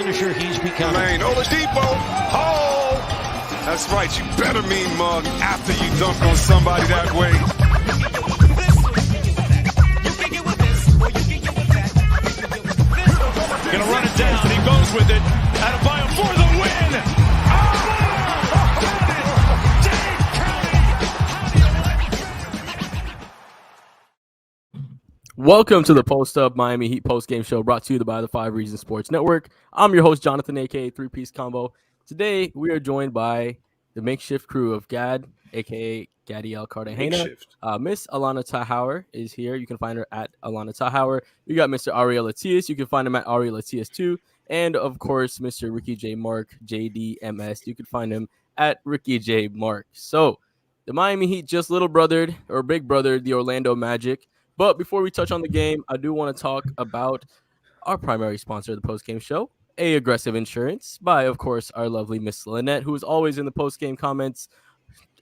finisher he's becoming. Lane, Oladipo. Oh! That's right. You better mean mug after you dunk on somebody that way. Gonna run it down. He goes with it. Adebayo for the win. Welcome to the Post Up Miami Heat Post Game Show, brought to you by the 5 Reasons Sports Network. I'm your host, Jonathan, aka 3-Piece Combo. Today, we are joined by the makeshift crew of Gad, aka Gadiel Cartagena. Miss Alana Tahauer is here. You can find her at Alana Tahauer. You got Mr. Ariel Latias. You can find him at Ariel Latias 2. And, of course, Mr. Ricky J. Mark, JDMS. You can find him at Ricky J. Mark. So, the Miami Heat just little brothered, or big brothered, the Orlando Magic. But before we touch on the game, I do want to talk about our primary sponsor of the post-game show, A Aggressive Insurance, by, of course, our lovely Miss Lynette, who is always in the post-game comments,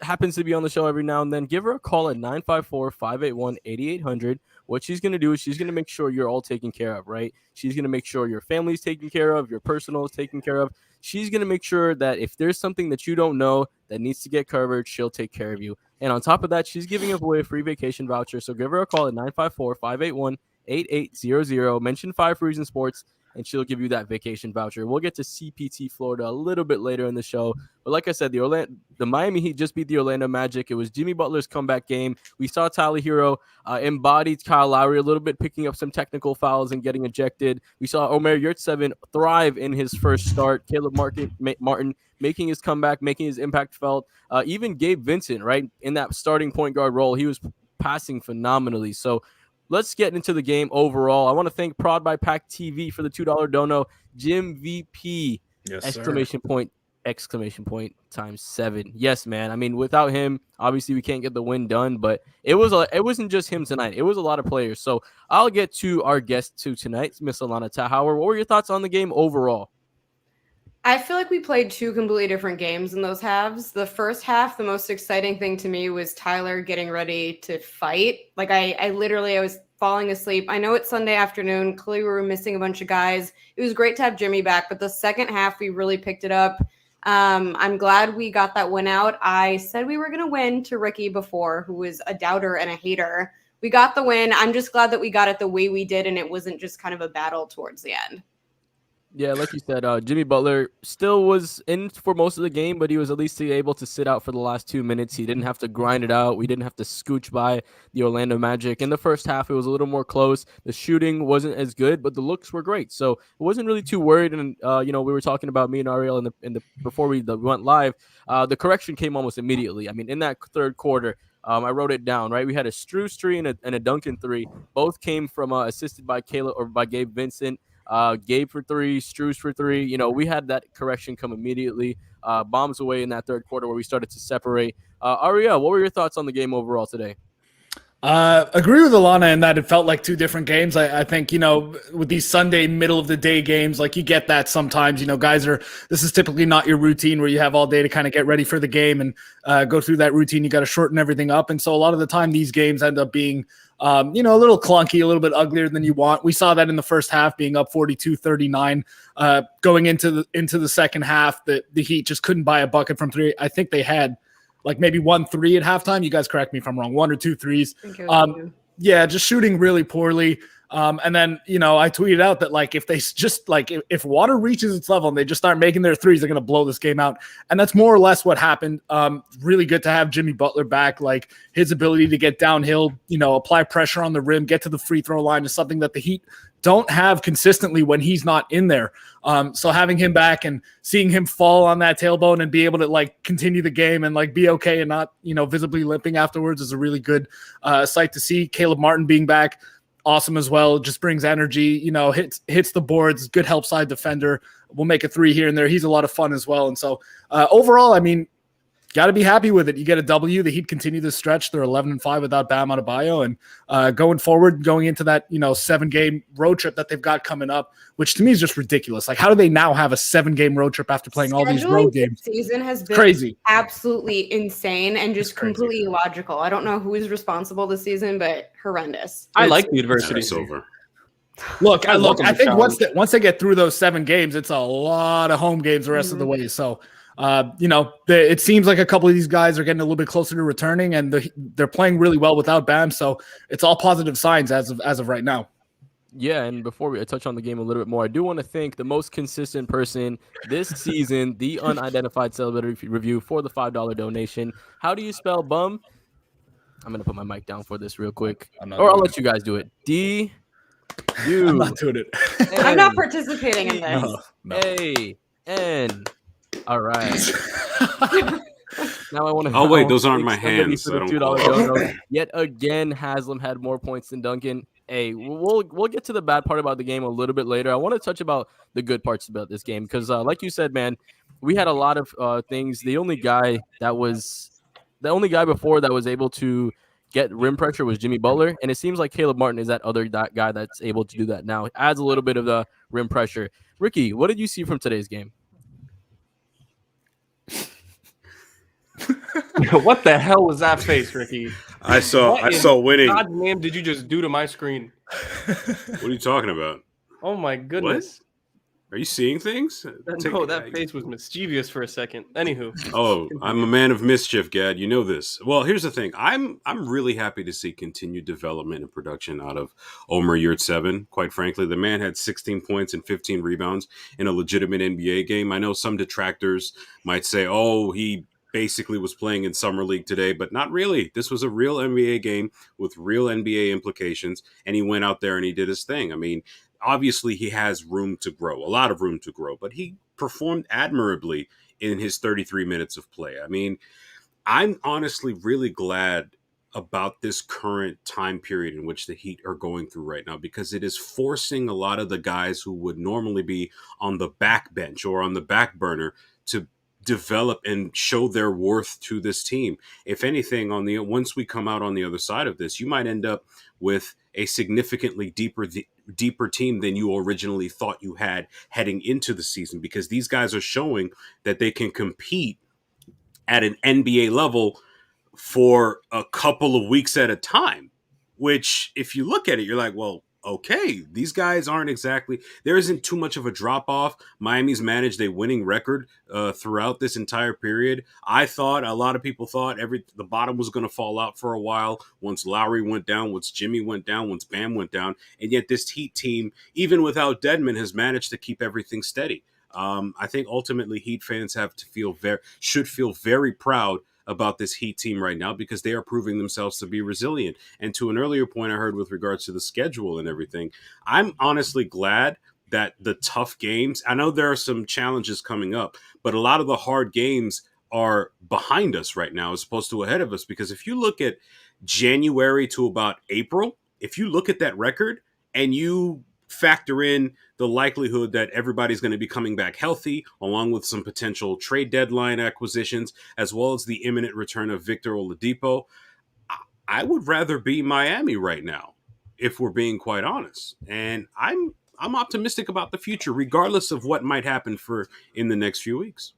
happens to be on the show every now and then. Give her a call at 954-581-8800. What she's going to do is she's going to make sure you're all taken care of, right? She's going to make sure your family's taken care of, your personal is taken care of. She's going to make sure that if there's something that you don't know that needs to get covered, she'll take care of you. And on top of that, she's giving away a free vacation voucher. So give her a call at 954-581-8800. Mention 5 Reasons Sports, and she'll give you that vacation voucher. We'll get to CPT Florida a little bit later in the show. But like I said, the Miami Heat just beat the Orlando Magic. It was Jimmy Butler's comeback game. We saw Tyler Hero embodied Kyle Lowry a little bit, picking up some technical fouls and getting ejected. We saw Omer Yurtseven thrive in his first start. Caleb Martin making his comeback, making his impact felt. Even Gabe Vincent, right, in that starting point guard role, he was passing phenomenally. So let's get into the game overall. I want to thank Prod by Pack TV for the $2 dono. Jim VP, yes, exclamation point times 7. Yes, man. I mean, without him, obviously we can't get the win done, but it wasn't just him tonight. It was a lot of players. So I'll get to our guest tonight, Miss Alana Tahauer. What were your thoughts on the game overall? I feel like we played 2 completely different games in those halves. The first half, the most exciting thing to me was Tyler getting ready to fight. Like I was falling asleep. I know it's Sunday afternoon. Clearly we were missing a bunch of guys. It was great to have Jimmy back, but the second half we really picked it up. I'm glad we got that win out. I said we were going to win to Ricky before, who was a doubter and a hater. We got the win. I'm just glad that we got it the way we did, and it wasn't just kind of a battle towards the end. Yeah, like you said, Jimmy Butler still was in for most of the game, but he was at least able to sit out for the last 2 minutes. He didn't have to grind it out. We didn't have to scooch by the Orlando Magic. In the first half, it was a little more close. The shooting wasn't as good, but the looks were great. So it wasn't really too worried. And, we were talking about me and Ariel before we went live. The correction came almost immediately. I mean, in that third quarter, I wrote it down, right? We had a Strus 3 and a Duncan 3. Both came from assisted by Gabe Vincent. Gabe for 3, Strus for 3. We had that correction come immediately. Bombs away in that third quarter where we started to separate. Ariel, what were your thoughts on the game overall today? Agree with Alana in that it felt like 2 different games. I think, with these Sunday middle of the day games, like you get that sometimes, this is typically not your routine where you have all day to kind of get ready for the game and go through that routine. You got to shorten everything up. And so a lot of the time these games end up being, a little clunky, a little bit uglier than you want. We saw that in the first half being up 42-39, going into the second half, the Heat just couldn't buy a bucket from 3. I think they had like maybe 1 3 at halftime. You guys correct me if I'm wrong. 1 or 2 threes. Yeah, just shooting really poorly. And then, I tweeted out that like if they just like if water reaches its level and they just start making their threes, they're going to blow this game out. And that's more or less what happened. Really good to have Jimmy Butler back. Like his ability to get downhill, apply pressure on the rim, get to the free throw line is something that the Heat don't have consistently when he's not in there. So having him back and seeing him fall on that tailbone and be able to like continue the game and like be okay and not, visibly limping afterwards is a really good sight to see. Caleb Martin being back, awesome as well. Just brings energy, hits the boards, good help side defender. We'll make a 3 here and there. He's a lot of fun as well. And so overall, I mean, got to be happy with it. You get a W. The Heat continue this stretch. They're 11-5 without Bam Adebayo, and going forward, going into that 7-game road trip that they've got coming up, which to me is just ridiculous. Like, how do they now have a 7-game road trip after playing all these road games? Season has been crazy, absolutely insane, and just completely illogical. I don't know who is responsible this season, but horrendous. I like the adversity. It's over. Look, I welcome I the think challenge. once they get through those 7 games, it's a lot of home games the rest of the way. So, it seems like a couple of these guys are getting a little bit closer to returning, and they're playing really well without Bam. So it's all positive signs as of right now. Yeah, and before we touch on the game a little bit more, I do want to thank the most consistent person this season, the unidentified celebrity review, for the $5 donation. How do you spell bum? I'm gonna put my mic down for this real quick, or I'll let you guys do it. D U. I'm not doing it. I'm not participating in this. No. A N. All right. Now I want to. Oh, wait, those aren't my hands. For the $2 dono. Yet again, Haslem had more points than Duncan. Hey, we'll get to the bad part about the game a little bit later. I want to touch about the good parts about this game because, like you said, man, we had a lot of things. The only guy before that was able to get rim pressure was Jimmy Butler, and it seems like Caleb Martin is that guy that's able to do that now. It adds a little bit of the rim pressure. Ricky, what did you see from today's game? What the hell was that face, Ricky? I saw winning. God's name did you just do to my screen? What are you talking about? Oh my goodness. Are you seeing things? No, that face was mischievous for a second. Anywho. Oh, I'm a man of mischief, Gad. You know this. Well, here's the thing. I'm really happy to see continued development and production out of Omer Yurtseven. Quite frankly, the man had 16 points and 15 rebounds in a legitimate NBA game. I know some detractors might say, oh, he basically was playing in Summer League today, but not really. This was a real NBA game with real NBA implications, and he went out there and he did his thing. I mean, obviously he has room to grow, a lot of room to grow, but he performed admirably in his 33 minutes of play. I mean, I'm honestly really glad about this current time period in which the Heat are going through right now, because it is forcing a lot of the guys who would normally be on the back bench or on the back burner to develop and show their worth to this team. If anything, once we come out on the other side of this, you might end up with a significantly deeper team than you originally thought you had heading into the season, because these guys are showing that they can compete at an NBA level for a couple of weeks at a time, which if you look at it, you're like, well, okay, these guys aren't exactly, there isn't too much of a drop off. Miami's managed a winning record throughout this entire period. A lot of people thought the bottom was going to fall out for a while once Lowry went down, once Jimmy went down, once Bam went down. And yet this Heat team, even without Dedmon, has managed to keep everything steady. I think ultimately Heat fans should feel very proud about this Heat team right now, because they are proving themselves to be resilient. And to an earlier point I heard with regards to the schedule and everything, I'm honestly glad that the tough games, I know there are some challenges coming up, but a lot of the hard games are behind us right now as opposed to ahead of us. Because if you look at January to about April, if you look at that record and you factor in the likelihood that everybody's going to be coming back healthy, along with some potential trade deadline acquisitions, as well as the imminent return of Victor Oladipo, I would rather be Miami right now, if we're being quite honest. And I'm optimistic about the future, regardless of what might happen in the next few weeks.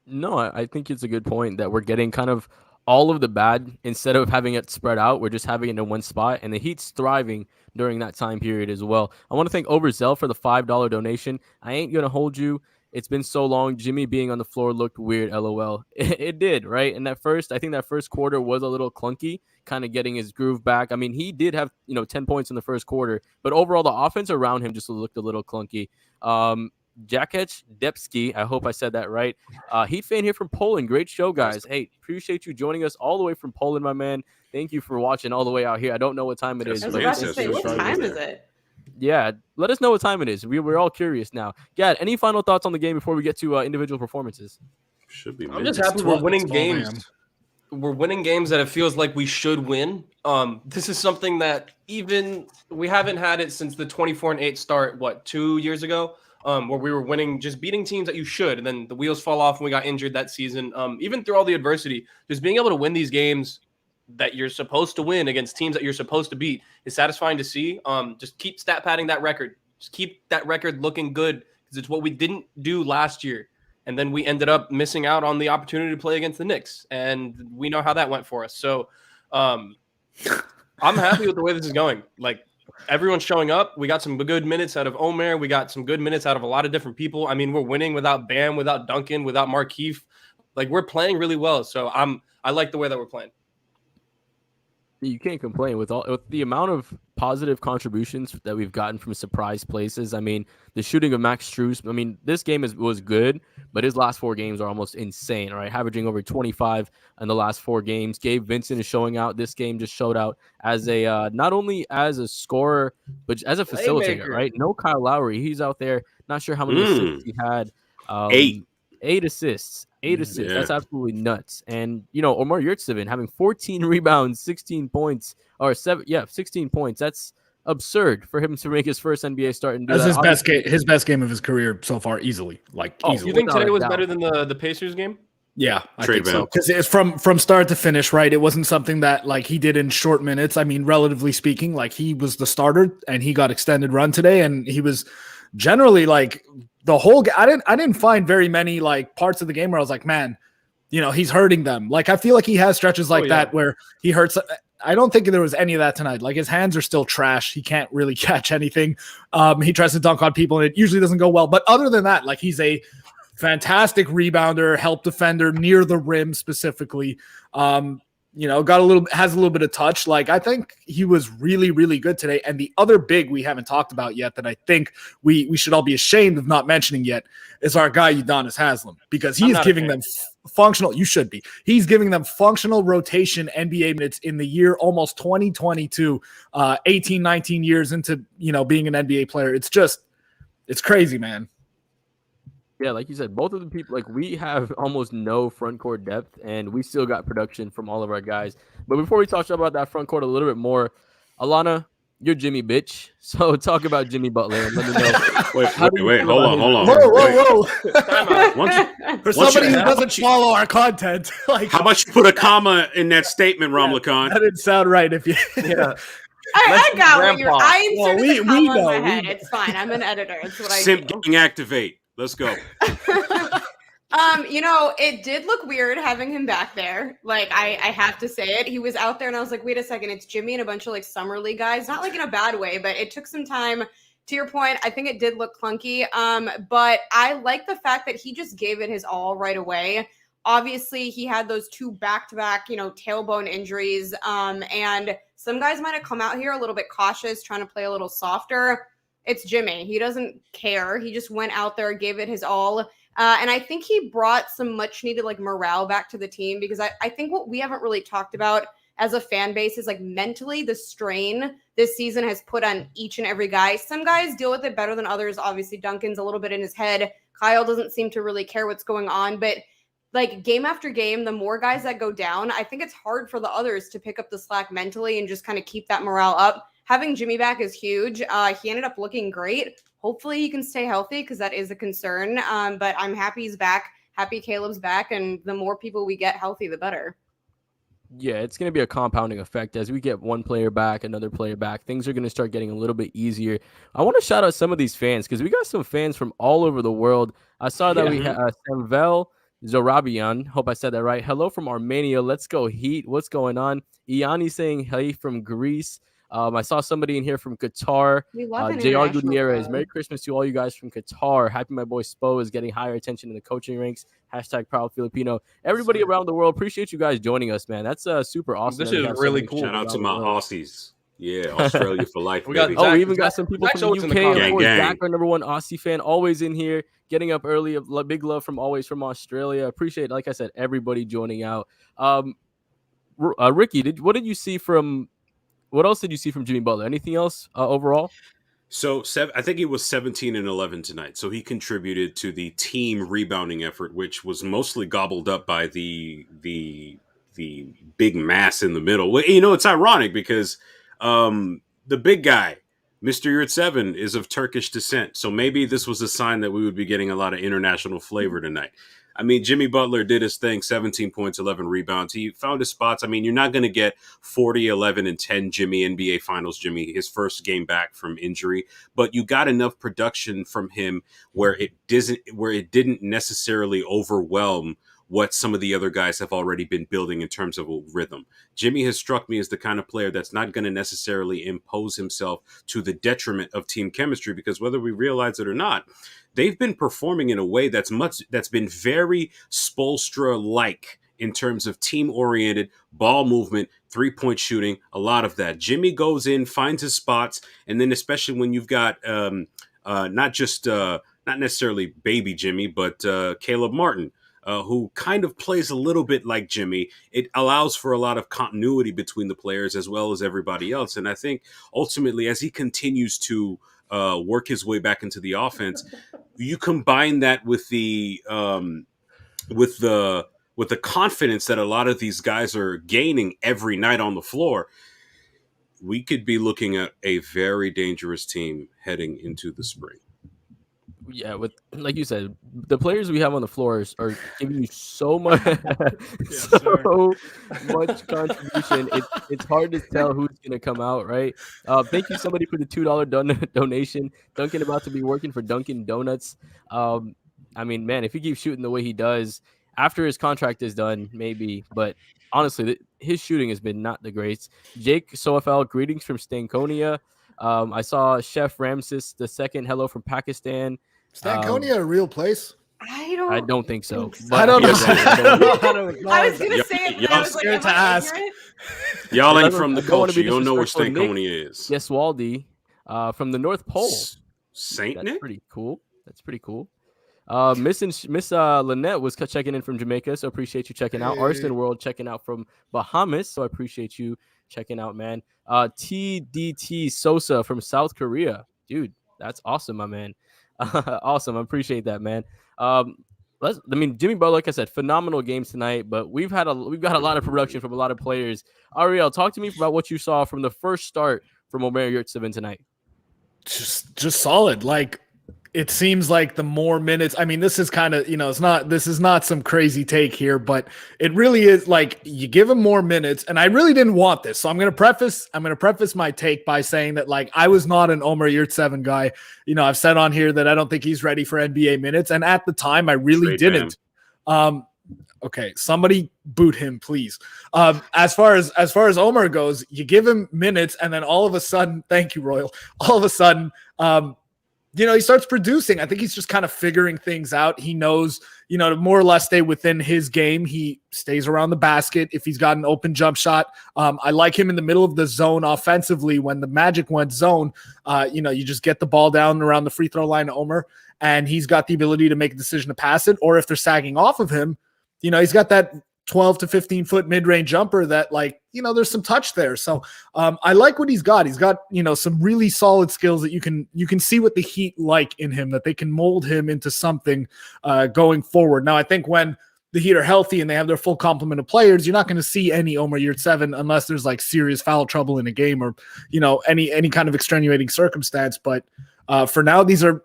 No, I think it's a good point that we're getting kind of all of the bad, instead of having it spread out, we're just having it in one spot, and the Heat's thriving during that time period as well. I want to thank Overzell for the $5 donation. I ain't going to hold you. It's been so long. Jimmy being on the floor looked weird, LOL. It did, right? And I think that first quarter was a little clunky, kind of getting his groove back. I mean, he did have, 10 points in the first quarter, but overall the offense around him just looked a little clunky. Jakec Depski, I hope I said that right. Heat fan here from Poland. Great show, guys. Hey, appreciate you joining us all the way from Poland, my man. Thank you for watching all the way out here. I don't know what time it is. I was about to say, what time is it? Yeah, let us know what time it is. We're all curious now. Gad, any final thoughts on the game before we get to individual performances? Should be. I'm just happy we're winning games. We're winning games that it feels like we should win. This is something that we haven't had it since the 24-8 start, 2 years ago? Where we were winning, just beating teams that you should, and then the wheels fall off when we got injured that season. Even through all the adversity, just being able to win these games that you're supposed to win against teams that you're supposed to beat is satisfying to see. Just keep stat padding that record. Just keep that record looking good, because it's what we didn't do last year. And then we ended up missing out on the opportunity to play against the Knicks, and we know how that went for us. So I'm happy with the way this is going. Like, everyone's showing up. We got some good minutes out of Omer. We got some good minutes out of a lot of different people. I mean, we're winning without Bam, without Duncan, without Markieff. Like, we're playing really well. So I like the way that we're playing. You can't complain with the amount of positive contributions that we've gotten from surprise places. I mean, the shooting of Max Strus. I mean, this game was good, but his last 4 games are almost insane, right? Averaging over 25 in the last 4 games. Gabe Vincent is showing out. This game just showed out as a not only as a scorer, but as a facilitator, Playmaker. right? No Kyle Lowry. He's out there. Not sure how many assists he had. 8 assists. 8 assists. Yeah. That's absolutely nuts. And, Omer Yurtseven having 14 rebounds, 16 points, or 16 points. That's absurd for him to make his first NBA start and do That's that. his best game of his career so far, easily. Easily. You think Without today a was doubt. better than the Pacers game? Yeah, I Trade think so. ban. Because it's from start to finish, right? It wasn't something that he did in short minutes. I mean, relatively speaking, he was the starter and he got extended run today, and he was generally the whole. I didn't find very many parts of the game where I was like, man, he's hurting them. I feel like he has stretches that where he hurts. I don't think there was any of that tonight. His hands are still trash. He can't really catch anything. He tries to dunk on people and it usually doesn't go well. But other than that, he's a fantastic rebounder, help defender near the rim specifically. Has a little bit of touch. I think he was really, really good today. And the other big we haven't talked about yet that I think we should all be ashamed of not mentioning yet is our guy Udonis Haslem, because he is giving them functional. You should be. He's giving them functional rotation NBA minutes in the year almost 2022, 18, 19 years into being an NBA player. It's crazy, man. Yeah, like you said, both of the people, we have almost no front court depth, and we still got production from all of our guys. But before we talk about that front court a little bit more, Alana, you're Jimmy bitch. So talk about Jimmy Butler and let me know. Wait, hold on. Whoa. For Once somebody you- who doesn't follow our content, How about you put a comma in that statement, Ramlakan? that didn't sound right if you. Yeah. I got what you're. Grandpa. I inserted we the comma in know, my we head. know. It's fine. I'm an editor. It's what I Simp do. gang activate. Let's go. It did look weird having him back there. I have to say it. He was out there and I was like, wait a second, it's Jimmy and a bunch of summer league guys. Not in a bad way, but it took some time. To your point, I think it did look clunky. But I like the fact that he just gave it his all right away. Obviously, he had those 2 back-to-back, tailbone injuries. And some guys might have come out here a little bit cautious, trying to play a little softer. It's Jimmy. He doesn't care. He just went out there, gave it his all. And I think he brought some much needed morale back to the team, because I think what we haven't really talked about as a fan base is mentally the strain this season has put on each and every guy. Some guys deal with it better than others. Obviously, Duncan's a little bit in his head. Kyle doesn't seem to really care what's going on. But game after game, the more guys that go down, I think it's hard for the others to pick up the slack mentally and just kind of keep that morale up. Having Jimmy back is huge. He ended up looking great. Hopefully he can stay healthy, because that is a concern. But I'm happy he's back. Happy Caleb's back. And the more people we get healthy, the better. Yeah, it's going to be a compounding effect. As we get one player back, another player back, things are going to start getting a little bit easier. I want to shout out some of these fans, because we got some fans from all over the world. I saw that we had Samvel Zorabian. Hope I said that right. Hello from Armenia. Let's go Heat. What's going on? Iani saying hey from Greece. I saw somebody in here from Qatar. We love an JR international Gutierrez. crowd. Merry Christmas to all you guys from Qatar. Happy my boy Spo is getting higher attention in the coaching ranks. # proud Filipino. Everybody around the world, appreciate you guys joining us, man. That's super awesome. This that we is have so really many cool. fans Shout out around to the my world. Aussies. Yeah, Australia for life, We got baby. Oh, we Zach- even got Zach- some people Zach from the Schultz in UK. the Of comments. course, Gang, gang. Zach, our #1 Aussie fan, always in here, getting up early. Big love from always from Australia. Appreciate, like I said, everybody joining out. Ricky, what else did you see from Jimmy Butler? Anything else overall? So I think he was 17 and 11 tonight. So he contributed to the team rebounding effort, which was mostly gobbled up by the big mass in the middle. Well, it's ironic because the big guy, Mr. Yurtseven, is of Turkish descent. So maybe this was a sign that we would be getting a lot of international flavor tonight. I mean, Jimmy Butler did his thing, 17 points, 11 rebounds. He found his spots. I mean, you're not going to get 40, 11, and 10 Jimmy, NBA Finals Jimmy, his first game back from injury. But you got enough production from him where it didn't necessarily overwhelm what some of the other guys have already been building in terms of a rhythm. Jimmy has struck me as the kind of player that's not going to necessarily impose himself to the detriment of team chemistry, because whether we realize it or not, they've been performing in a way that's been very Spoelstra-like in terms of team-oriented ball movement, three-point shooting, a lot of that. Jimmy goes in, finds his spots, and then especially when you've got not necessarily baby Jimmy, but Caleb Martin, who kind of plays a little bit like Jimmy. It allows for a lot of continuity between the players as well as everybody else. And I think ultimately, as he continues to work his way back into the offense, you combine that with the confidence that a lot of these guys are gaining every night on the floor, we could be looking at a very dangerous team heading into the spring. Yeah, with like you said, the players we have on the floor are giving you so much, much contribution. It's hard to tell who's going to come out, right? Thank you, somebody, for the $2 donation. Duncan about to be working for Dunkin' Donuts. I mean, man, if he keeps shooting the way he does after his contract is done, maybe. But honestly, his shooting has been not the greats. Jake Soafel, greetings from Stankonia. I saw Chef Ramses II. Hello from Pakistan. Stankonia a real place? I don't think so. I don't know. I was gonna say it, but I was like, scared to ask. Y'all ain't from the culture. You don't know where Stankonia is. Yes, Waldy, from the North Pole. Saint That's Nick? pretty cool. Miss Lynette was checking in from Jamaica, so appreciate you checking out. Arson World checking out from Bahamas, so I appreciate you checking out, man. TDT Sosa from South Korea, dude, that's awesome, my man. Awesome, I appreciate that, man. Jimmy Butler, like I said, phenomenal games tonight, but we've got a lot of production from a lot of players. Ariel, talk to me about what you saw from the first start from Omer Yurtseven tonight. Just solid. Like, it seems like the more minutes, I mean, this is kind of, this is not some crazy take here, but it really is like you give him more minutes. And I really didn't want this. So I'm going to preface my take by saying that, like, I was not an Omer Yurtseven guy. I've said on here that I don't think he's ready for NBA minutes. And at the time I really didn't. Okay. Somebody boot him, please. As far as Omer goes, you give him minutes and then all of a sudden, thank you, Royal. All of a sudden, he starts producing. I think he's just kind of figuring things out. He knows, to more or less stay within his game. He stays around the basket if he's got an open jump shot. I like him in the middle of the zone offensively. When the Magic went zone, you just get the ball down around the free throw line to Omer, and he's got the ability to make a decision to pass it. Or if they're sagging off of him, he's got that 12 to 15 foot mid-range jumper that, like, there's some touch there. So I like what he's got. He's got, some really solid skills that you can see what the Heat like in him, that they can mold him into something going forward. Now, I think when the Heat are healthy and they have their full complement of players, you're not going to see any Omer Yurtseven unless there's like serious foul trouble in a game or, any kind of extenuating circumstance. But for now, these are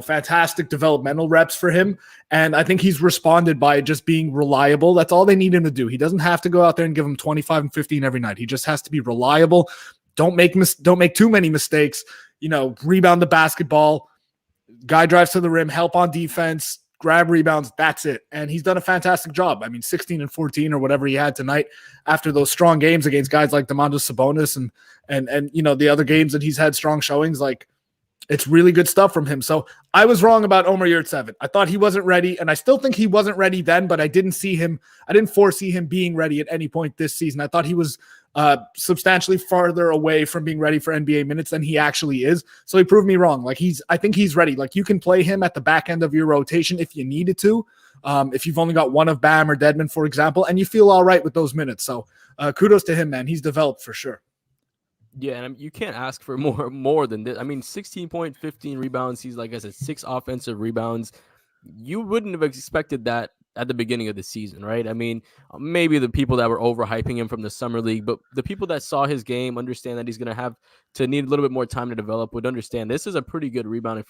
fantastic developmental reps for him. And I think he's responded by just being reliable. That's all they need him to do. He doesn't have to go out there and give him 25 and 15 every night. He just has to be reliable. Don't make too many mistakes, rebound the basketball, guy drives to the rim, help on defense, grab rebounds. That's it. And he's done a fantastic job. I mean, 16 and 14 or whatever he had tonight after those strong games against guys like Domantas Sabonis and the other games that he's had strong showings, like, it's really good stuff from him. So I was wrong about Omer Yurtseven. I thought he wasn't ready, and I still think he wasn't ready then, but I didn't foresee him being ready at any point this season. I thought he was substantially farther away from being ready for NBA minutes than he actually is. So he proved me wrong. Like, I think he's ready. Like, you can play him at the back end of your rotation if you needed to. If you've only got one of Bam or Dedmon, for example, and you feel all right with those minutes. So kudos to him, man. He's developed for sure. Yeah, and you can't ask for more than this. I mean, 16.15 rebounds. He's, like I said, 6 offensive rebounds. You wouldn't have expected that at the beginning of the season, right? I mean, maybe the people that were overhyping him from the summer league, but the people that saw his game understand that he's going to have to need a little bit more time to develop, would understand this is a pretty good rebounding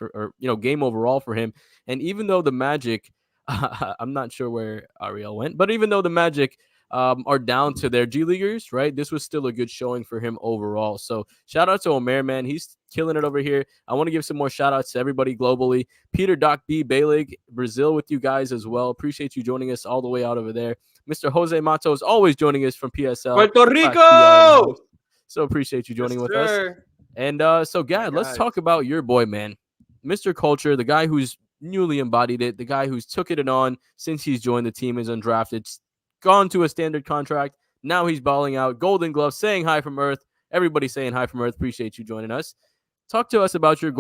game overall for him. And even though the Magic, I'm not sure where Ariel went, but even though the Magic are down to their G Leaguers, right? This was still a good showing for him overall. So shout out to Omer, man. He's killing it over here. I want to give some more shout outs to everybody globally. Peter Doc B. Balig, Brazil with you guys as well. Appreciate you joining us all the way out over there. Mr. Jose Matos always joining us from PSL. Puerto Rico! So appreciate you joining Yes, with sir. us. And so, Gad, let's guys. talk about your boy, man. Mr. Culture, the guy who's newly embodied it, the guy who's took it on since he's joined the team as undrafted, gone to a standard contract. Now he's balling out. Golden Glove, saying hi from Earth. Everybody saying hi from Earth. Appreciate you joining us. Talk to us about your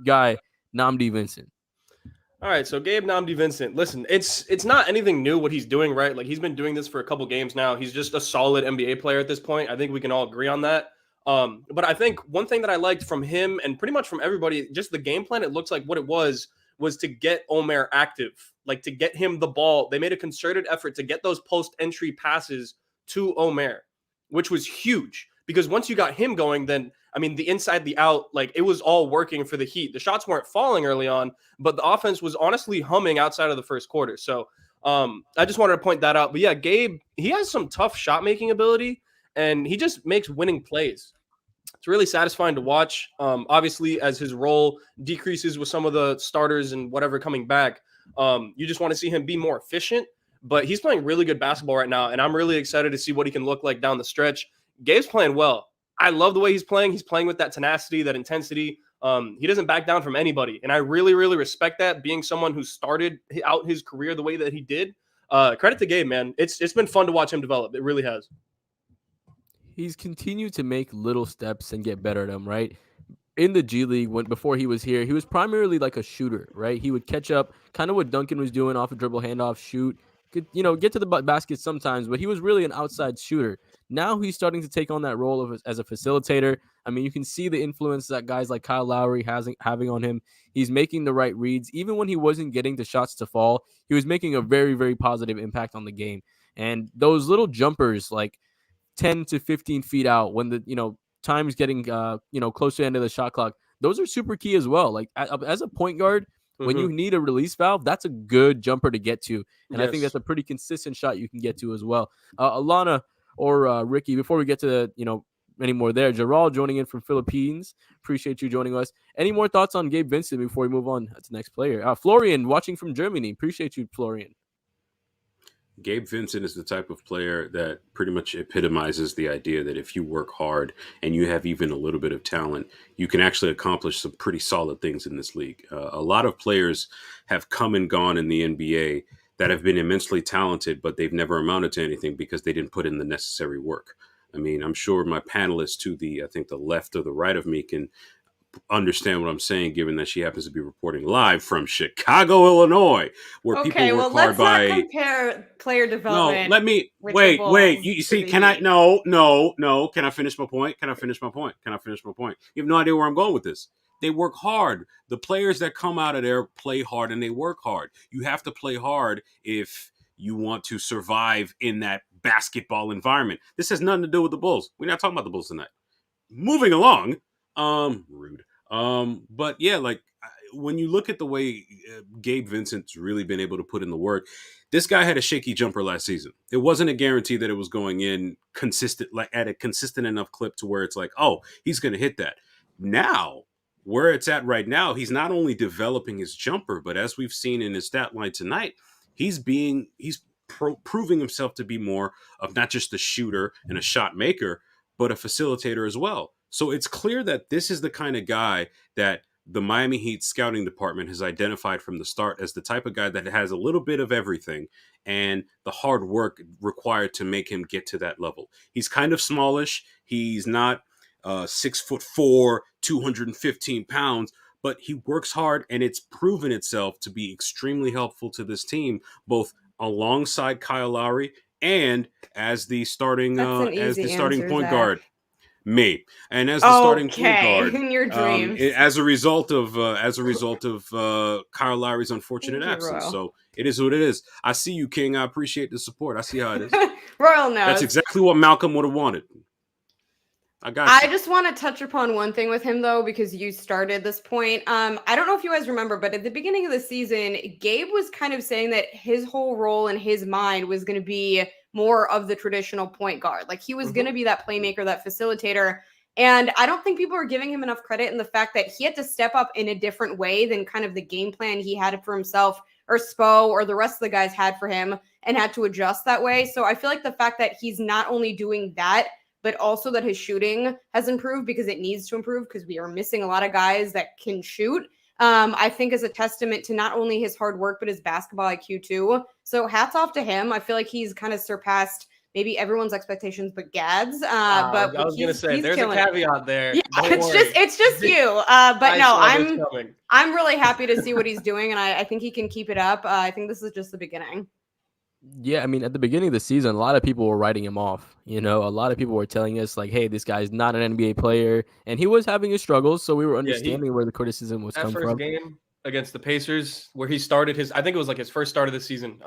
guy, Namdi Vincent. All right, so Gabe Vincent. Listen, it's not anything new what he's doing, right? Like, he's been doing this for a couple games now. He's just a solid NBA player at this point. I think we can all agree on that. But I think one thing that I liked from him and pretty much from everybody, just the game plan, it looks like what it was to get Omer active, like to get him the ball. They made a concerted effort to get those post-entry passes to Omer, which was huge because once you got him going, then, I mean, the inside, the out, like it was all working for the Heat. The shots weren't falling early on, but the offense was honestly humming outside of the first quarter. So I just wanted to point that out. But yeah, Gabe, he has some tough shot-making ability, and he just makes winning plays. It's really satisfying to watch. Obviously, as his role decreases with some of the starters and whatever coming back, you just want to see him be more efficient. But he's playing really good basketball right now, and I'm really excited to see what he can look like down the stretch. Gabe's playing well. I love the way he's playing. He's playing with that tenacity, that intensity. He doesn't back down from anybody, and I really, really respect that, being someone who started out his career the way that he did. Credit to Gabe, man. It's been fun to watch him develop. It really has. He's continued to make little steps and get better at them, right? In the G League, before he was here, he was primarily like a shooter, right? He would catch up, kind of what Duncan was doing off a dribble handoff, shoot, get to the basket sometimes, but he was really an outside shooter. Now he's starting to take on that role as a facilitator. I mean, you can see the influence that guys like Kyle Lowry having on him. He's making the right reads. Even when he wasn't getting the shots to fall, he was making a very, very positive impact on the game. And those little jumpers, like 10 to 15 feet out when the, time's getting, close to the end of the shot clock, those are super key as well. Like as a point guard, when you need a release valve, that's a good jumper to get to. And I think that's a pretty consistent shot you can get to as well. Alana or Ricky, before we get to any more there, Gerald joining in from Philippines. Appreciate you joining us. Any more thoughts on Gabe Vincent before we move on to the next player? Florian watching from Germany. Appreciate you, Florian. Gabe Vincent is the type of player that pretty much epitomizes the idea that if you work hard and you have even a little bit of talent, you can actually accomplish some pretty solid things in this league. A lot of players have come and gone in the NBA that have been immensely talented, but they've never amounted to anything because they didn't put in the necessary work. I mean, I'm sure my panelists to the left or the right of me can understand what I'm saying, given that she happens to be reporting live from Chicago, Illinois, where people work hard by. Let's not compare player development. No, let me wait. You see, can I? No. Can I finish my point? You have no idea where I'm going with this. They work hard. The players that come out of there play hard and they work hard. You have to play hard if you want to survive in that basketball environment. This has nothing to do with the Bulls. We're not talking about the Bulls tonight. Moving along. Rude. But yeah, like when you look at the way Gabe Vincent's really been able to put in the work, this guy had a shaky jumper last season. It wasn't a guarantee that it was going in consistent, like at a consistent enough clip to where it's like, oh, he's going to hit that. Now, where it's at right now, he's not only developing his jumper, but as we've seen in his stat line tonight, he's proving himself to be more of not just a shooter and a shot maker, but a facilitator as well. So it's clear that this is the kind of guy that the Miami Heat scouting department has identified from the start as the type of guy that has a little bit of everything and the hard work required to make him get to that level. He's kind of smallish. He's not 6'4", 215 pounds, but he works hard, and it's proven itself to be extremely helpful to this team, both alongside Kyle Lowry and as the starting point guard. Me and as the starting point guard in your dreams. As a result of Kyle Lowry's unfortunate absence. So it is what it is. I see you, King. I appreciate the support. I see how it is. Royal knows. That's exactly what Malcolm would have wanted. I just want to touch upon one thing with him, though, because you started this point. I don't know if you guys remember, but at the beginning of the season, Gabe was kind of saying that his whole role in his mind was going to be more of the traditional point guard. Like he was going to be that playmaker, that facilitator. And I don't think people are giving him enough credit in the fact that he had to step up in a different way than kind of the game plan he had for himself or Spo or the rest of the guys had for him and had to adjust that way. So I feel like the fact that he's not only doing that, but also that his shooting has improved because it needs to improve because we are missing a lot of guys that can shoot. I think is a testament to not only his hard work, but his basketball IQ too. So hats off to him. I feel like he's kind of surpassed maybe everyone's expectations, but Gad's. But I was gonna say there's a caveat there. Yeah, it's just you. But no, I'm really happy to see what he's doing, and I think he can keep it up. I think this is just the beginning. Yeah, I mean, at the beginning of the season, a lot of people were writing him off. A lot of people were telling us like, "Hey, this guy's not an NBA player," and he was having his struggles. So we were understanding where the criticism was coming from. That first game against the Pacers, where he started I think it was like his first start of the season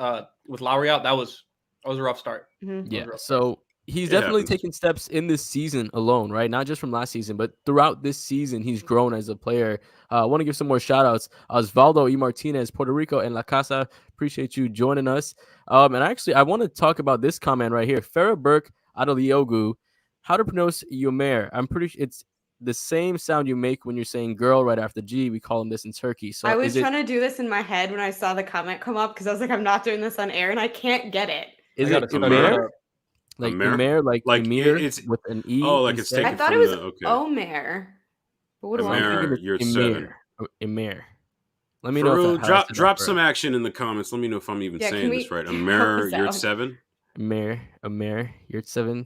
with Lowry out. That was a rough start. Mm-hmm. Yeah, so he's definitely taken steps in this season alone, right? Not just from last season, but throughout this season, he's grown as a player. I want to give some more shout outs. Osvaldo E. Martinez, Puerto Rico, and La Casa. Appreciate you joining us. And actually, I want to talk about this comment right here. Farah Burke Adoliogu. How to pronounce Yomer? I'm pretty sure it's the same sound you make when you're saying girl right after G. We call them this in Turkey. So I was trying to do this in my head when I saw the comment come up because I was like, I'm not doing this on air, and I can't get it. Is it Omer? Like Omer, like Emir it's with an E. Oh, like it's taken. I thought it was Omer. But what do Omer Yurtseven. Emir. Let me know. Drop some action in the comments. Let me know if I'm even saying this right. Omer Yurtseven. Omer Yurtseven.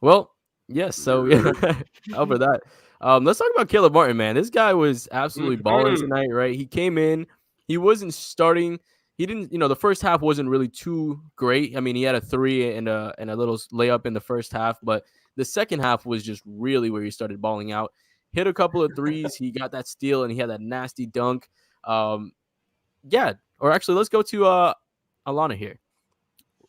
Well, yes. So over that. Let's talk about Caleb Martin, man. This guy was absolutely balling tonight, right? He came in. He wasn't starting. He didn't, the first half wasn't really too great. I mean, he had a 3 and a little layup in the first half, but the second half was just really where he started balling out. Hit a couple of threes. He got that steal and he had that nasty dunk. Or actually, let's go to Alana here.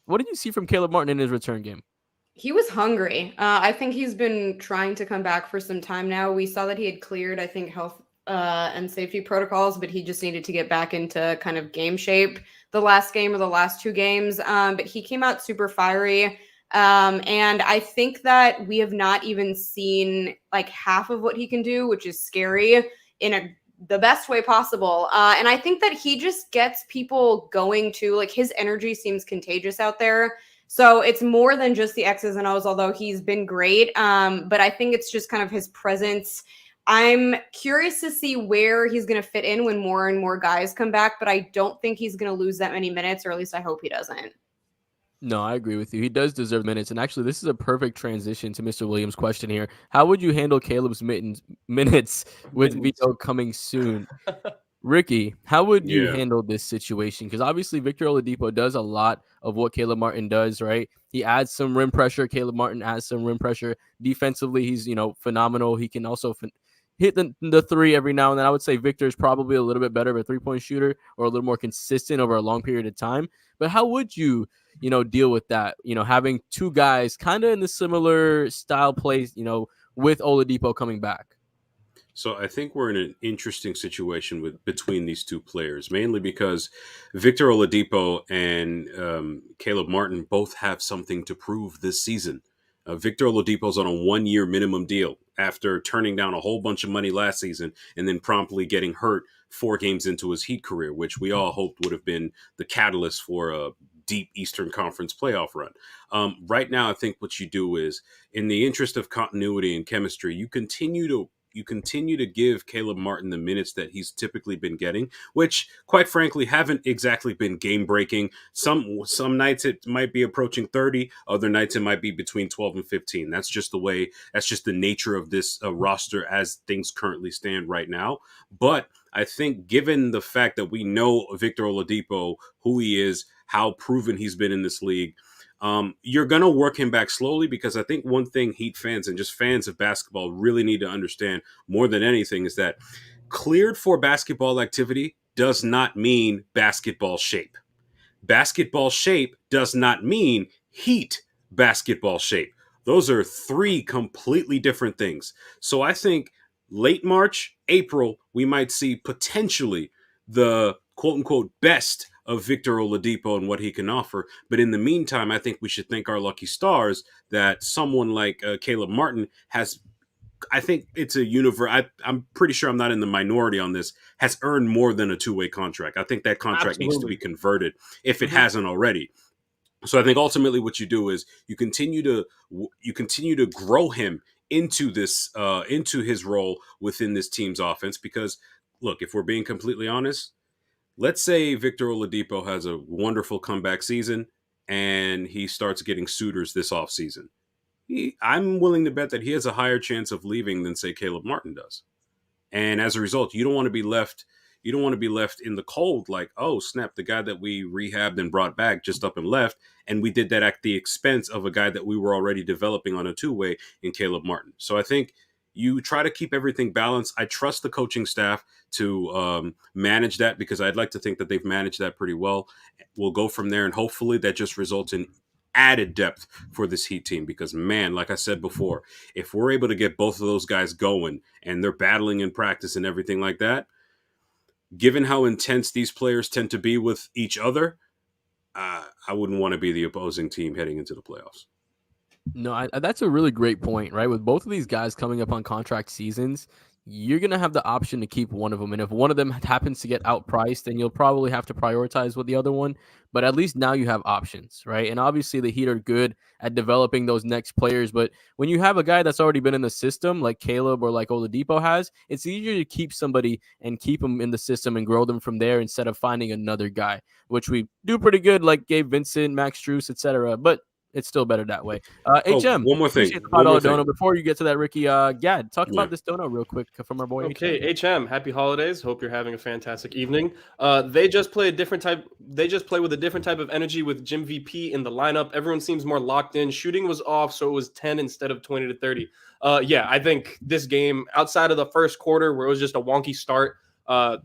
What did you see from Caleb Martin in his return game? He was hungry. I think he's been trying to come back for some time now. We saw that he had cleared, I think, health and safety protocols, but he just needed to get back into kind of game shape the last game or the last 2 games. But he came out super fiery. And I think that we have not even seen like half of what he can do, which is scary in the best way possible. And I think that he just gets people going too. Like his energy seems contagious out there. So it's more than just the X's and O's, although he's been great. But I think it's just kind of his presence. I'm curious to see where he's going to fit in when more and more guys come back, but I don't think he's going to lose that many minutes, or at least I hope he doesn't. No, I agree with you. He does deserve minutes. And actually, this is a perfect transition to Mr. Williams' question here. How would you handle Caleb's minutes with Vito coming soon? Ricky, how would you handle this situation? Because obviously Victor Oladipo does a lot of what Caleb Martin does, right? He adds some rim pressure. Caleb Martin adds some rim pressure. Defensively, he's, phenomenal. He can also hit the 3 every now and then. I would say Victor is probably a little bit better of a 3-point shooter or a little more consistent over a long period of time. But how would you, deal with that? Having 2 guys kind of in the similar style play, with Oladipo coming back. So I think we're in an interesting situation between these 2 players, mainly because Victor Oladipo and Caleb Martin both have something to prove this season. Victor Oladipo's on a 1-year minimum deal after turning down a whole bunch of money last season and then promptly getting hurt 4 games into his Heat career, which we all hoped would have been the catalyst for a deep Eastern Conference playoff run. Right now, I think what you do is, in the interest of continuity and chemistry, you continue to give Caleb Martin the minutes that he's typically been getting, which, quite frankly, haven't exactly been game-breaking. Some nights it might be approaching 30. Other nights it might be between 12 and 15. That's just the nature of this roster as things currently stand right now. But I think given the fact that we know Victor Oladipo, who he is, how proven he's been in this league, you're going to work him back slowly, because I think one thing Heat fans and just fans of basketball really need to understand more than anything is that cleared for basketball activity does not mean basketball shape. Basketball shape does not mean Heat basketball shape. Those are 3 completely different things. So I think late March, April, we might see potentially the quote unquote best of Victor Oladipo and what he can offer. But in the meantime, I think we should thank our lucky stars that someone like Caleb Martin has. I think it's a universe. I'm pretty sure I'm not in the minority on this. Has earned more than a two-way contract. I think that contract needs to be converted if it hasn't already. So I think ultimately what you do is you continue to grow him into this into his role within this team's offense. Because look, if we're being completely honest, let's say Victor Oladipo has a wonderful comeback season and he starts getting suitors this offseason. I'm willing to bet that he has a higher chance of leaving than, say, Caleb Martin does. And as a result, you don't want to be left. You don't want to be left in the cold, like, oh snap, the guy that we rehabbed and brought back just up and left, and we did that at the expense of a guy that we were already developing on a two-way in Caleb Martin. So I think you try to keep everything balanced. I trust the coaching staff to manage that because I'd like to think that they've managed that pretty well. We'll go from there, and hopefully that just results in added depth for this Heat team because, man, like I said before, if we're able to get both of those guys going and they're battling in practice and everything like that, given how intense these players tend to be with each other, I wouldn't want to be the opposing team heading into the playoffs. No, that's a really great point, right? With both of these guys coming up on contract seasons, you're going to have the option to keep one of them. And if one of them happens to get outpriced, then you'll probably have to prioritize with the other one. But at least now you have options, right? And obviously the Heat are good at developing those next players. But when you have a guy that's already been in the system, like Caleb or like Oladipo has, it's easier to keep somebody and keep them in the system and grow them from there instead of finding another guy, which we do pretty good, like Gabe Vincent, Max Strus, etc. But it's still better that way. HM, one more thing. Dono. Before you get to that, Ricky, Gad, talk about this dono real quick from our boy. Okay, HM, happy holidays. Hope you're having a fantastic evening. They just play a different type. They just play with a different type of energy with Jim VP in the lineup. Everyone seems more locked in. Shooting was off, so it was 10 instead of 20 to 30. Yeah, I think this game, outside of the first quarter where it was just a wonky start,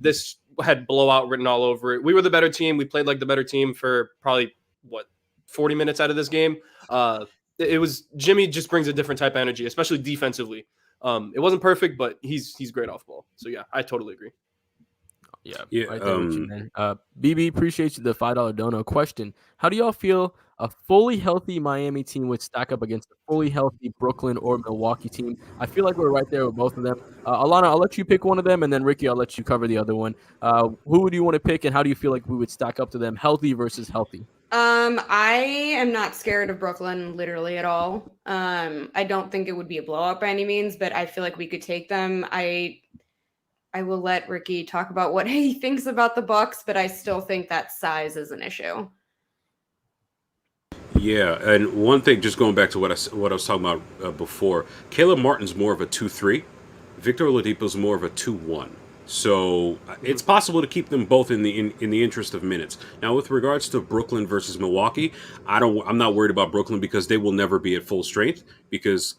this had blowout written all over it. We were the better team. We played like the better team for probably 40 minutes out of this game. It was Jimmy just brings a different type of energy, especially defensively. It wasn't perfect, but he's great off ball. So yeah, I totally agree. Yeah. Right there with you, man. BB, appreciate you the $5 dono. Question: how do y'all feel a fully healthy Miami team would stack up against a fully healthy Brooklyn or Milwaukee team? I feel like we're right there with both of them. Alana, I'll let you pick one of them, and then Ricky, I'll let you cover the other one. Who do you want to pick, and how do you feel like we would stack up to them, healthy versus healthy? I am not scared of Brooklyn literally at all. I don't think it would be a blowout by any means, but I feel like we could take them. I will let Ricky talk about what he thinks about the Bucks, but I still think that size is an issue. Yeah, and one thing, just going back to what I was talking about before, Caleb Martin's more of a 2-3. Victor Oladipo's more of a 2-1. So it's possible to keep them both in the interest of minutes. Now, with regards to Brooklyn versus Milwaukee, I'm not worried about Brooklyn because they will never be at full strength because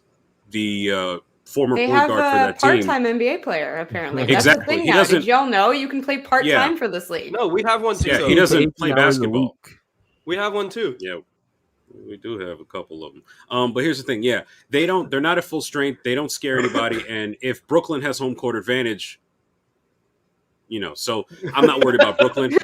the former point guard for that team. They have a part-time NBA player, apparently. That's Exactly. the thing now. Did y'all know you can play part-time for this league? No, we have one too. Yeah, he doesn't play basketball. We have one too. Yeah, we do have a couple of them. But here's the thing. Yeah, they're not at full strength. They don't scare anybody. And if Brooklyn has home court advantage, so I'm not worried about Brooklyn.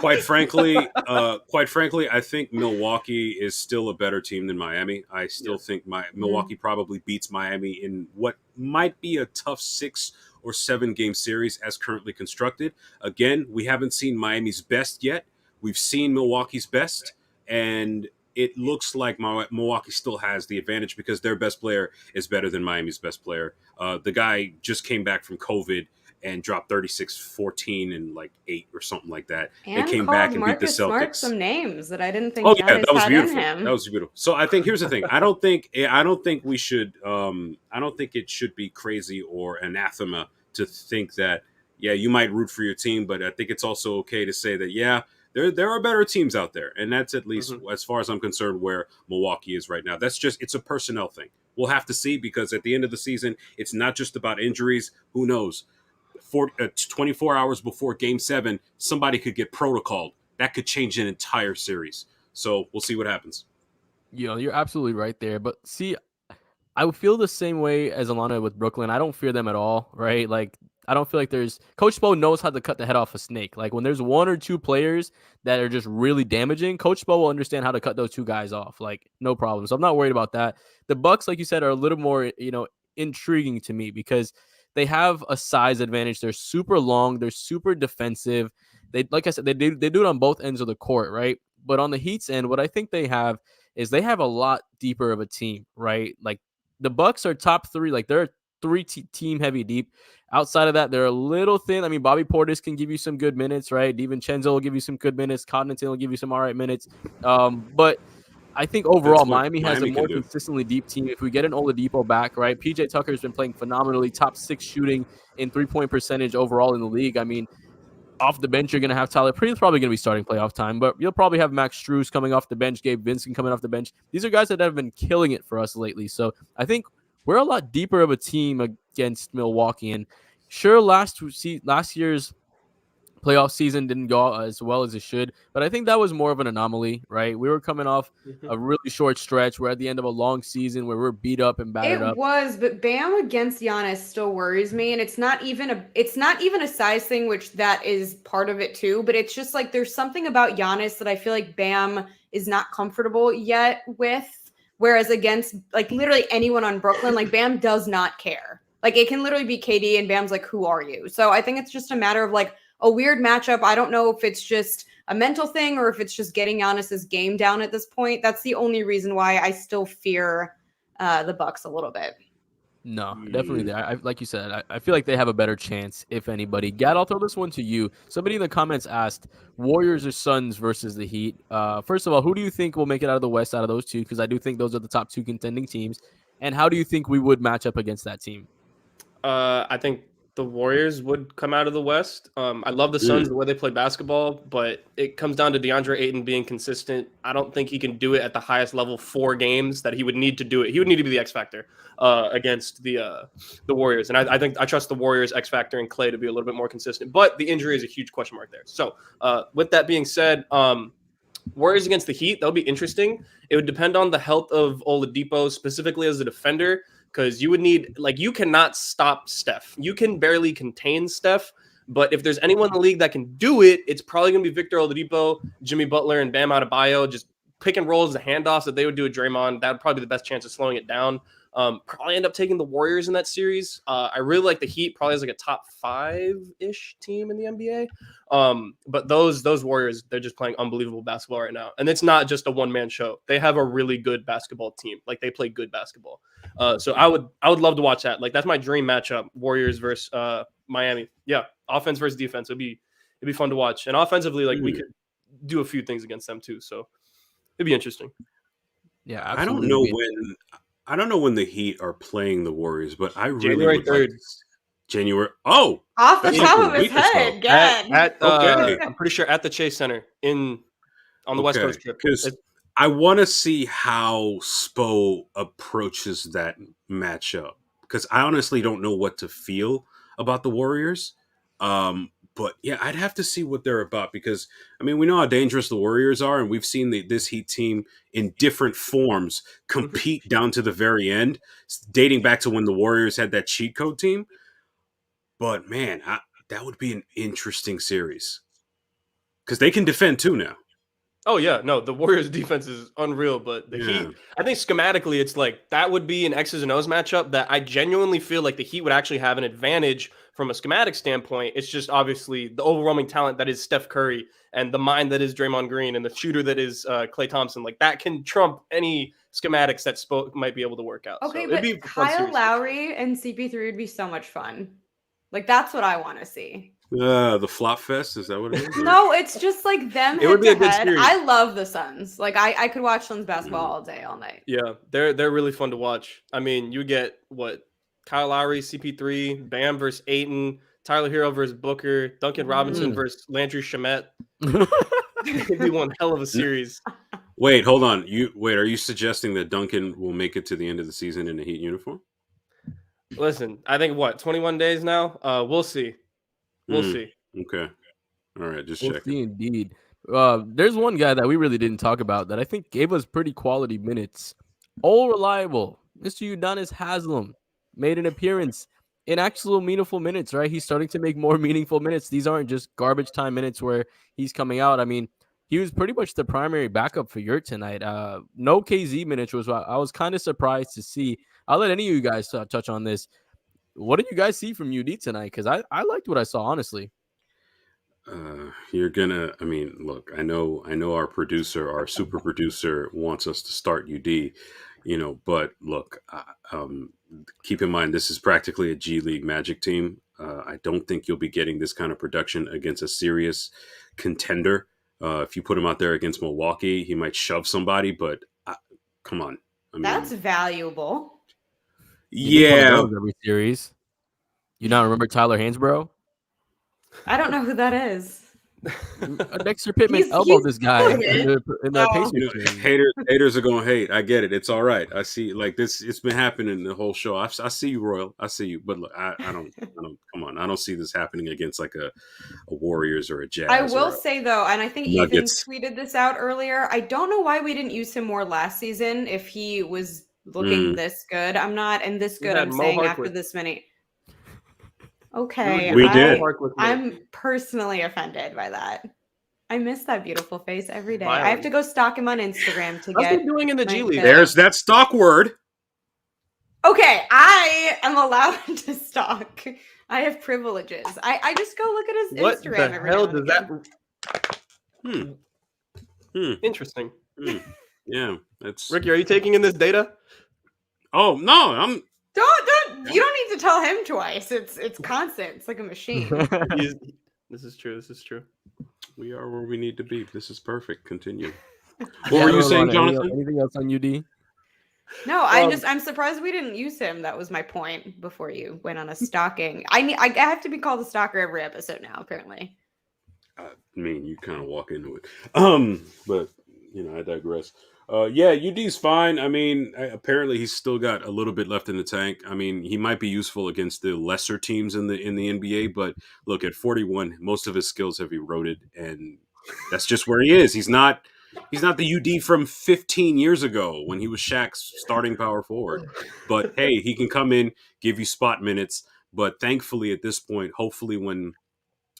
Quite frankly, I think Milwaukee is still a better team than Miami. I still think Milwaukee probably beats Miami in what might be a tough 6 or 7 game series as currently constructed. Again, we haven't seen Miami's best yet. We've seen Milwaukee's best, and it looks like Milwaukee still has the advantage because their best player is better than Miami's best player. The guy just came back from COVID and dropped 36-14 and 8 or something like that. And they came back and beat the Celtics. Smart some names that I didn't think. Oh yeah, that was beautiful. Him. That was beautiful. So I think here's the thing. I don't think we should. I don't think it should be crazy or anathema to think that you might root for your team, but I think it's also okay to say that there are better teams out there, and that's at least as far as I'm concerned where Milwaukee is right now. It's a personnel thing. We'll have to see because at the end of the season, it's not just about injuries. Who knows? 24 hours before Game 7, somebody could get protocoled. That could change an entire series. So we'll see what happens. You're absolutely right there. But see, I would feel the same way as Alana with Brooklyn. I don't fear them at all, right? I don't feel like Coach Spo knows how to cut the head off a snake. Like when there's one or two players that are just really damaging, Coach Spo will understand how to cut those two guys off. Like no problem. So I'm not worried about that. The Bucks, like you said, are a little more, intriguing to me because they have a size advantage. They're super long. They're super defensive. Like I said, they do it on both ends of the court, right? But on the Heat's end, what I think they have is they have a lot deeper of a team, right? Like the Bucks are top three. Like they're team heavy deep. Outside of that, they're a little thin. I mean, Bobby Portis can give you some good minutes, right? DiVincenzo will give you some good minutes. Connaughton will give you some all right minutes. But I think overall, Miami has a more consistently deep team. If we get an Oladipo back, right? PJ Tucker's been playing phenomenally, top 6 shooting in 3-point percentage overall in the league. I mean, off the bench, you're going to have Tyler Prince probably going to be starting playoff time, but you'll probably have Max Strus coming off the bench, Gabe Vincent coming off the bench. These are guys that have been killing it for us lately. So I think we're a lot deeper of a team against Milwaukee. And sure, last year's playoff season didn't go as well as it should, but I think that was more of an anomaly, right? We were coming off a really short stretch. We're at the end of a long season where we're beat up and battered up. It was, but Bam against Giannis still worries me, and it's not even a size thing, which that is part of it too. But it's just like there's something about Giannis that I feel like Bam is not comfortable yet with. Whereas against like literally anyone on Brooklyn, like Bam does not care. Like it can literally be KD and Bam's like, "Who are you?" So I think it's just a matter of like a weird matchup. I don't know if it's just a mental thing or if it's just getting Giannis's game down at this point. That's the only reason why I still fear the Bucks a little bit. No, definitely there. Like you said, I feel like they have a better chance, if anybody. Gad, I'll throw this one to you. Somebody in the comments asked, Warriors or Suns versus the Heat. First of all, who do you think will make it out of the West out of those two? Because I do think those are the top 2 contending teams. And how do you think we would match up against that team? I think the Warriors would come out of the West. I love the Suns, the way they play basketball, but it comes down to DeAndre Ayton being consistent. I don't think he can do it at the highest level 4 games that he would need to do it. He would need to be the X factor against the Warriors. And I think I trust the Warriors X factor and Klay to be a little bit more consistent, but the injury is a huge question mark there. So with that being said, Warriors against the Heat, that'll be interesting. It would depend on the health of Oladipo, specifically as a defender, because you would need, like, you cannot stop Steph. You can barely contain Steph, but if there's anyone in the league that can do it, it's probably going to be Victor Oladipo, Jimmy Butler, and Bam Adebayo. Just pick and rolls, the handoffs that they would do at Draymond. That would probably be the best chance of slowing it down. Probably end up taking the Warriors in that series. I really like the Heat, probably as like a top 5-ish team in the NBA. But those Warriors, they're just playing unbelievable basketball right now. And it's not just a one-man show. They have a really good basketball team. Like, they play good basketball. So I would love to watch that. Like, that's my dream matchup, Warriors versus Miami. Yeah, offense versus defense. It'd be fun to watch. And offensively, like, we could do a few things against them too. So it'd be interesting. Yeah, absolutely. I don't know when the Heat are playing the Warriors, but I really January 3rd. January. Oh, off the top of his head, again. Okay. I'm pretty sure at the Chase Center on the West Coast trip. Because I want to see how Spo approaches that matchup, because I honestly don't know what to feel about the Warriors. But yeah, I'd have to see what they're about, because I mean, we know how dangerous the Warriors are, and we've seen this Heat team in different forms compete down to the very end, dating back to when the Warriors had that cheat code team. But man, that would be an interesting series, because they can defend too now. Oh, yeah. No, the Warriors' defense is unreal, but the Heat, I think schematically, it's like that would be an X's and O's matchup that I genuinely feel like the Heat would actually have an advantage from a schematic standpoint. It's just obviously the overwhelming talent that is Steph Curry and the mind that is Draymond Green and the shooter that is Klay Thompson. Like, that can trump any schematics that Spo might be able to work out. Okay, so but Kyle Lowry and CP3 would be so much fun. Like, that's what I want to see. The flop fest, is that what it is? No, it's just like them It would be a good head. series. I love the Suns. Like, I could watch Suns basketball all day, all night. Yeah, they're really fun to watch. I mean, you get Kyle Lowry, CP3, Bam versus Ayton, Tyler Hero versus Booker, Duncan Robinson versus Landry Shamet. It'd be one hell of a series. Wait, hold on. Are you suggesting that Duncan will make it to the end of the season in a Heat uniform? Listen, I think 21 days now. We'll see. We'll see. Okay. All right. Just We'll checking. see indeed. There's one guy that we really didn't talk about that I think gave us pretty quality minutes. All reliable. Mr. Udonis Haslem made an appearance in actual meaningful minutes, right? He's starting to make more meaningful minutes. These aren't just garbage time minutes where he's coming out. I mean, he was pretty much the primary backup for Yurt tonight. No KZ minutes was I was kind of surprised to see. I'll let any of you guys touch on this. What did you guys see from UD tonight? Because I liked what I saw, honestly. I mean, look, I know our producer, our super producer wants us to start UD, but look, keep in mind, this is practically a G League Magic team. I don't think you'll be getting this kind of production against a serious contender. If you put him out there against Milwaukee, he might shove somebody, but come on. I mean, That's valuable. Yeah. Every series. You not remember Tyler Hansborough? I don't know who that is. Dexter Pittman elbowed this guy in the Pacers. Haters are going to hate. I get it. It's all right. I see. Like this, it's been happening the whole show. I see you, Royal. I see you. But look, I don't. Come on. I don't see this happening against like a Warriors or a Jazz. I will say though, and I think Ethan tweeted this out earlier. I don't know why we didn't use him more last season if he was looking this good. I'm not, and this good. I'm saying after this many. Okay, we did. I'm personally offended by that. I miss that beautiful face every day. I have to go stalk him on Instagram to get. How's he doing in the G League? There's that stock word. Okay, I am allowed to stalk. I have privileges. I just go look at his Instagram. What the hell does that? Interesting. Yeah, that's Ricky. Are you taking in this data? Oh no, I'm. Don't. You don't need to tell him twice. It's constant. It's like a machine. This is true. We are where we need to be. This is perfect. Continue. What were you saying, Jonathan? Anything else on UD? No, I'm surprised we didn't use him. That was my point before you went on a stalking. I have to be called a stalker every episode now, apparently. I mean, you kind of walk into it. But I digress. UD's fine. I mean, apparently he's still got a little bit left in the tank. I mean, he might be useful against the lesser teams in the NBA, but look, at 41, most of his skills have eroded, and that's just where he is. He's not the UD from 15 years ago when he was Shaq's starting power forward. But hey, he can come in, give you spot minutes. But thankfully, at this point, hopefully when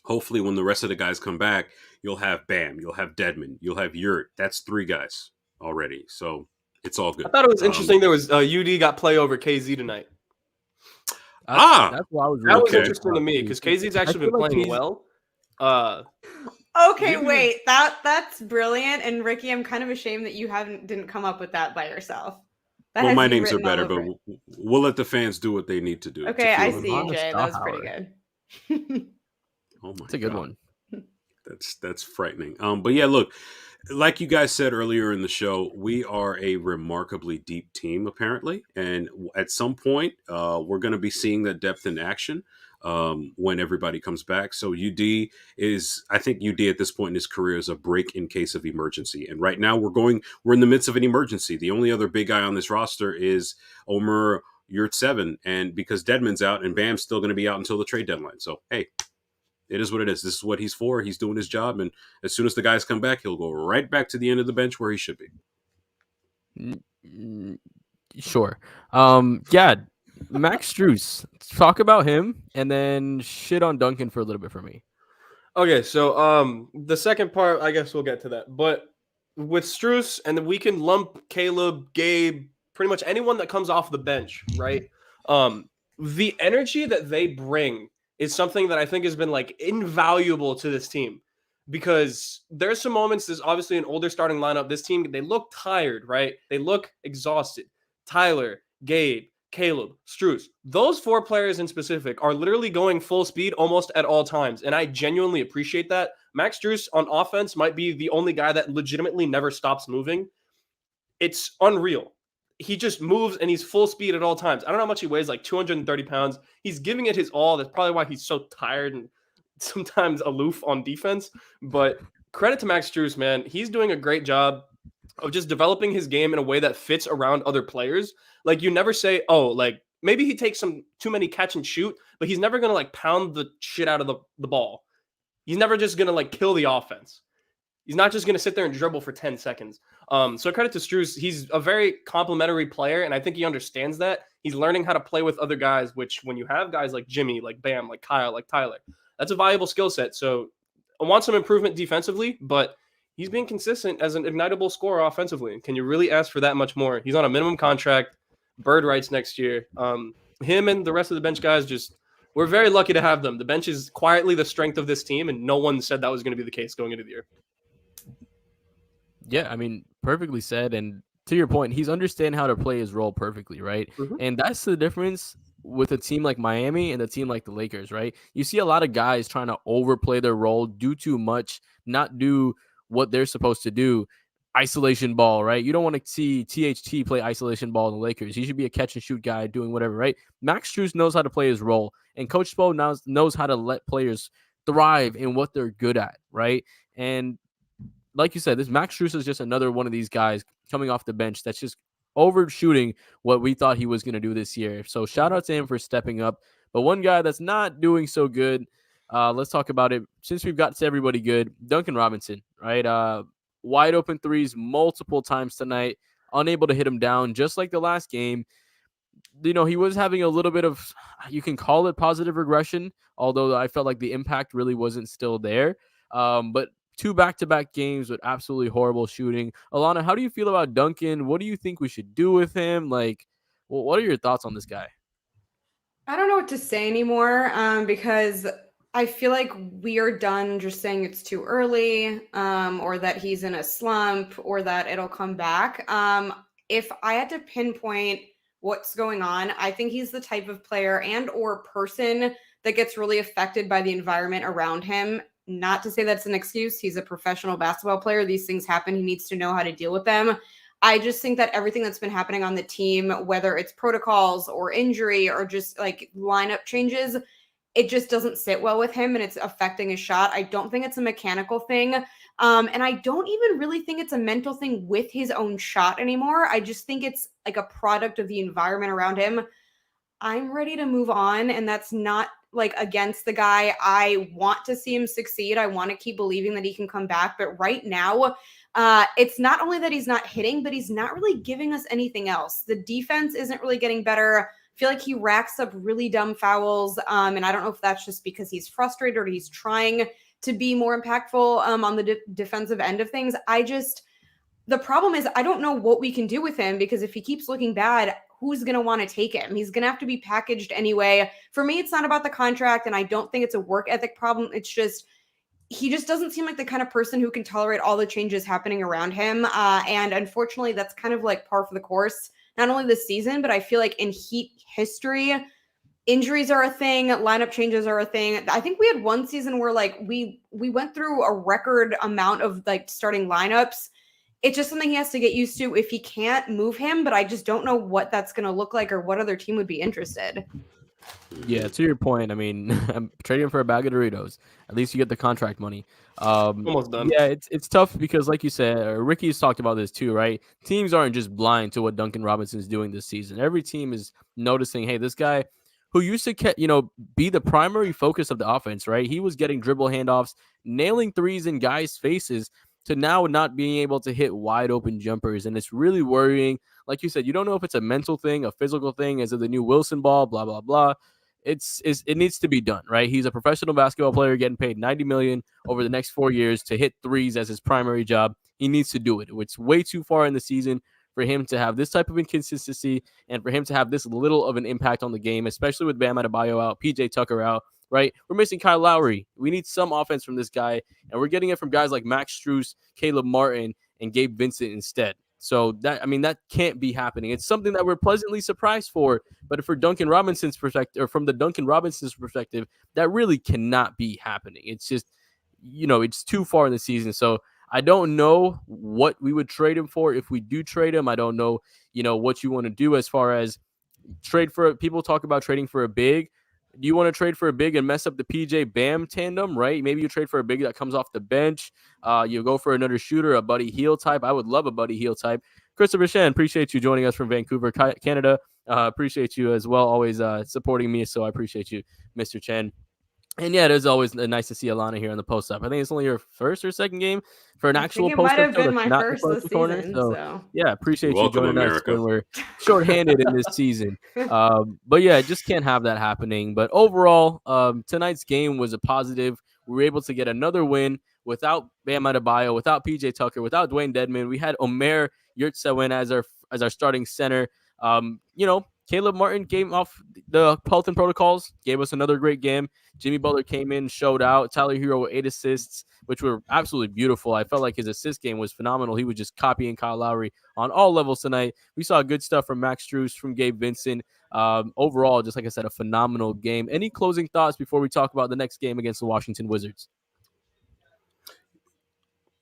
the rest of the guys come back, you'll have Bam, you'll have Dedmon, you'll have Yurt. That's 3 guys already, so it's all good. I thought it was interesting. There was UD got play over KZ tonight. That's why I was. That was interesting to me because KZ's actually been playing well. Okay, wait, that's brilliant. And Ricky, I'm kind of ashamed that you didn't come up with that by yourself. Well, my names are better, but we'll let the fans do what they need to do. Okay, I see, Jay. That was pretty good. Oh my, that's a good one. That's frightening. But yeah, look. Like you guys said earlier in the show, we are a remarkably deep team, apparently. And at some point, we're going to be seeing that depth in action when everybody comes back. So I think UD at this point in his career is a break in case of emergency. And right now we're in the midst of an emergency. The only other big guy on this roster is Omer Yurtseven. And because Dedmon's out and Bam's still going to be out until the trade deadline. So, hey. It is what it is. This is what he's for. He's doing his job. And as soon as the guys come back, he'll go right back to the end of the bench where he should be. Sure. Yeah, Max Strus. Talk about him and then shit on Duncan for a little bit for me. Okay, so the second part, I guess we'll get to that. But with Strus, and then we can lump Caleb, Gabe, pretty much anyone that comes off the bench, right? The energy that they bring is something that I think has been like invaluable to this team because there's some moments, there's obviously an older starting lineup. This team, they look tired, right? They look exhausted. Tyler, Gabe, Caleb, Strus, those 4 players in specific are literally going full speed almost at all times. And I genuinely appreciate that. Max Strus on offense might be the only guy that legitimately never stops moving. It's unreal. He just moves and he's full speed at all times. I don't know how much he weighs, like 230 pounds. He's giving it his all. That's probably why he's so tired and sometimes aloof on defense. But credit to Max Strus, man. He's doing a great job of just developing his game in a way that fits around other players. Like you never say, oh, like maybe he takes some too many catch and shoot, but he's never going to like pound the shit out of the ball. He's never just going to like kill the offense. He's not just going to sit there and dribble for 10 seconds. So credit to Strus. He's a very complimentary player, and I think he understands that. He's learning how to play with other guys, which when you have guys like Jimmy, like Bam, like Kyle, like Tyler, that's a valuable skill set. So I want some improvement defensively, but he's being consistent as an ignitable scorer offensively. Can you really ask for that much more? He's on a minimum contract, bird rights next year. Him and the rest of the bench guys, we're very lucky to have them. The bench is quietly the strength of this team, and no one said that was going to be the case going into the year. Yeah, I mean, perfectly said. And to your point, he's understanding how to play his role perfectly, right? Mm-hmm. And that's the difference with a team like Miami and a team like the Lakers, right? You see a lot of guys trying to overplay their role, do too much, not do what they're supposed to do. Isolation ball, right? You don't want to see THT play isolation ball in the Lakers. He should be a catch and shoot guy doing whatever, right? Max Strus knows how to play his role, and Coach Spo knows how to let players thrive in what they're good at, right? And like you said, this Max Strus is just another one of these guys coming off the bench that's just overshooting what we thought he was going to do this year. So shout out to him for stepping up. But one guy that's not doing so good, let's talk about it. Since we've got to everybody good, Duncan Robinson, right? Wide open threes multiple times tonight, unable to hit him down, just like the last game. You know, he was having a little bit of, you can call it positive regression, although I felt like the impact really wasn't still there. But 2 back-to-back games with absolutely horrible shooting. Alana, how do you feel about Duncan? What do you think we should do with him? Like, well, what are your thoughts on this guy? I don't know what to say anymore because I feel like we are done just saying it's too early or that he's in a slump or that it'll come back. If I had to pinpoint what's going on, I think he's the type of player and or person that gets really affected by the environment around him. Not to say that's an excuse. He's a professional basketball player. These things happen. He needs to know how to deal with them. I just think that everything that's been happening on the team, whether it's protocols or injury or just like lineup changes, it just doesn't sit well with him and it's affecting his shot. I don't think it's a mechanical thing. And I don't even really think it's a mental thing with his own shot anymore. I just think it's like a product of the environment around him. I'm ready to move on. And that's not like against the guy. I want to see him succeed. I want to keep believing that he can come back. But right now, it's not only that he's not hitting, but he's not really giving us anything else. The defense isn't really getting better. I feel like he racks up really dumb fouls. And I don't know if that's just because he's frustrated or he's trying to be more impactful on the defensive end of things. The problem is I don't know what we can do with him because if he keeps looking bad, who's going to want to take him? He's going to have to be packaged anyway. For me, it's not about the contract, and I don't think it's a work ethic problem. It's just he just doesn't seem like the kind of person who can tolerate all the changes happening around him. And unfortunately, that's kind of like par for the course, not only this season, but I feel like in Heat history, injuries are a thing, lineup changes are a thing. I think we had one season where like we went through a record amount of like starting lineups. It's just something he has to get used to if he can't move him, but I just don't know what that's going to look like or what other team would be interested. Yeah, to your point, I mean, I'm trading him for a bag of Doritos. At least you get the contract money. Almost done. Yeah, it's tough because, like you said, Ricky's talked about this too, right? Teams aren't just blind to what Duncan Robinson is doing this season. Every team is noticing, hey, this guy who used to, be the primary focus of the offense, right? He was getting dribble handoffs, nailing threes in guys' faces, to now not being able to hit wide open jumpers. And it's really worrying. Like you said, you don't know if it's a mental thing, a physical thing, is it the new Wilson ball, blah, blah, blah. It needs to be done, right? He's a professional basketball player getting paid $90 million over the next 4 years to hit threes as his primary job. He needs to do it. It's way too far in the season for him to have this type of inconsistency and for him to have this little of an impact on the game, especially with Bam Adebayo out, PJ Tucker out, right? We're missing Kyle Lowry. We need some offense from this guy, and we're getting it from guys like Max Strus, Caleb Martin, and Gabe Vincent instead. So that can't be happening. It's something that we're pleasantly surprised for, but for Duncan Robinson's perspective, or from the Duncan Robinson's perspective, that really cannot be happening. It's just, it's too far in the season. So I don't know what we would trade him for if we do trade him. I don't know, what you want to do as far as trade for. People talk about trading for a big. Do you want to trade for a big and mess up the PJ Bam tandem, right? Maybe you trade for a big that comes off the bench. You go for another shooter, a Buddy Hield type. I would love a Buddy Hield type. Christopher Shen, appreciate you joining us from Vancouver, Canada. Appreciate you as well, always supporting me. So I appreciate you, Mr. Chen. And yeah, it is always nice to see Alana here on the post up. I think it's only her first or second game for an I actual think it might post up have show been that's my not the first this post corner. season. So So yeah, appreciate you Welcome, joining us America. when we're shorthanded in this season. But yeah, just can't have that happening. But overall, tonight's game was a positive. We were able to get another win without Bam Adebayo, without PJ Tucker, without Dwayne Dedman. We had Omer Yurtseven as our starting center. Caleb Martin came off the health and protocols, gave us another great game. Jimmy Butler came in, showed out. Tyler Hero with 8 assists, which were absolutely beautiful. I felt like his assist game was phenomenal. He was just copying Kyle Lowry on all levels tonight. We saw good stuff from Max Strus, from Gabe Vincent. Overall, just like I said, a phenomenal game. Any closing thoughts before we talk about the next game against the Washington Wizards?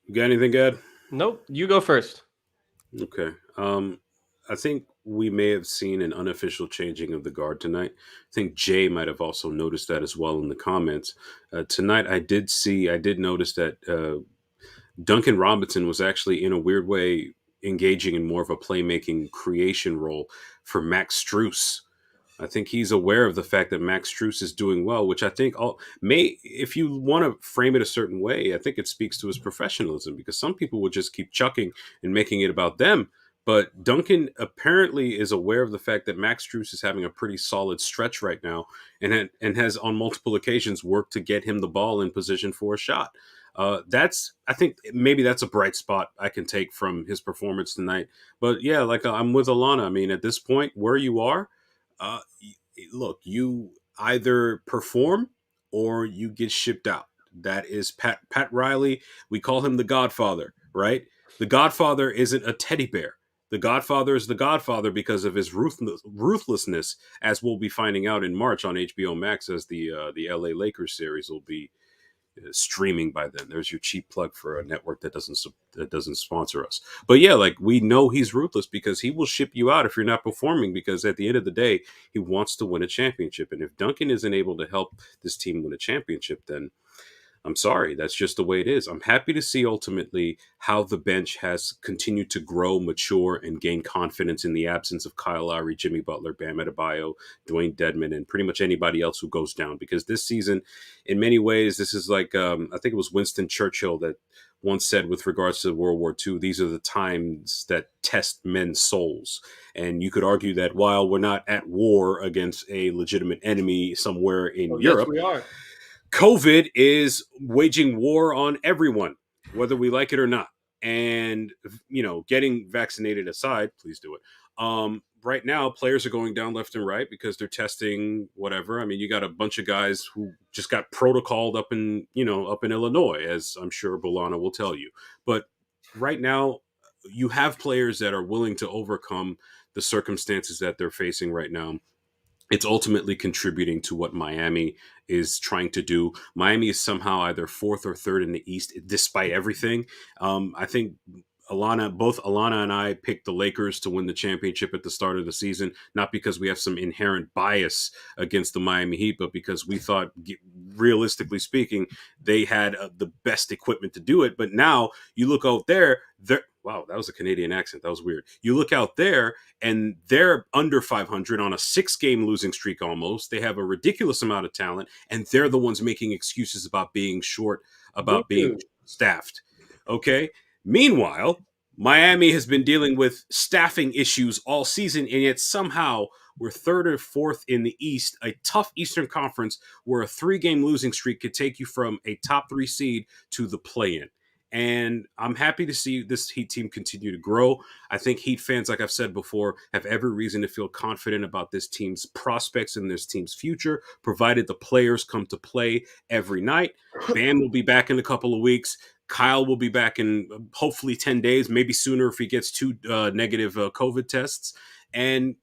You got anything, Gad? Nope. You go first. Okay. I think we may have seen an unofficial changing of the guard tonight. I think Jay might have also noticed that as well in the comments. Tonight, I did notice that Duncan Robinson was actually, in a weird way, engaging in more of a playmaking creation role for Max Strus. I think he's aware of the fact that Max Strus is doing well, which I think if you want to frame it a certain way, I think it speaks to his professionalism, because some people would just keep chucking and making it about them. But Duncan apparently is aware of the fact that Max Strus is having a pretty solid stretch right now, and has on multiple occasions worked to get him the ball in position for a shot. I think maybe that's a bright spot I can take from his performance tonight. But yeah, like I'm with Alana. I mean, at this point, where you are, uh, look, you either perform or you get shipped out. That is Pat Riley. We call him the Godfather, right? The Godfather isn't a teddy bear. The Godfather is the Godfather because of his ruthlessness, as we'll be finding out in March on HBO Max, as the LA Lakers series will be streaming by then. There's your cheap plug for a network that doesn't sponsor us. But yeah, like, we know he's ruthless because he will ship you out if you're not performing, because at the end of the day, he wants to win a championship. And if Duncan isn't able to help this team win a championship, then I'm sorry, that's just the way it is. I'm happy to see ultimately how the bench has continued to grow, mature, and gain confidence in the absence of Kyle Lowry, Jimmy Butler, Bam Adebayo, Dwayne Dedman, and pretty much anybody else who goes down. Because this season, in many ways, this is like, I think it was Winston Churchill that once said with regards to World War II, these are the times that test men's souls. And you could argue that while we're not at war against a legitimate enemy somewhere in Europe, yes, we are. COVID is waging war on everyone, whether we like it or not. And, getting vaccinated aside, please do it. Right now, players are going down left and right because they're testing whatever. I mean, you got a bunch of guys who just got protocoled up in Illinois, as I'm sure Bolana will tell you. But right now, you have players that are willing to overcome the circumstances that they're facing right now. It's ultimately contributing to what Miami is trying to do. Miami is somehow either fourth or third in the East, despite everything. I think both Alana and I picked the Lakers to win the championship at the start of the season, not because we have some inherent bias against the Miami Heat, but because we thought, realistically speaking, they had the best equipment to do it. But now you look out there, wow, that was a Canadian accent. That was weird. You look out there, and they're under 500 on a 6-game losing streak almost. They have a ridiculous amount of talent, and they're the ones making excuses about being short, about being staffed. Okay? Meanwhile, Miami has been dealing with staffing issues all season, and yet somehow we're third or fourth in the East, a tough Eastern Conference where a 3-game losing streak could take you from a top 3 seed to the play-in. And I'm happy to see this Heat team continue to grow. I think Heat fans, like I've said before, have every reason to feel confident about this team's prospects and this team's future, provided the players come to play every night. Bam will be back in a couple of weeks. Kyle will be back in hopefully 10 days, maybe sooner if he gets 2 negative COVID tests. And,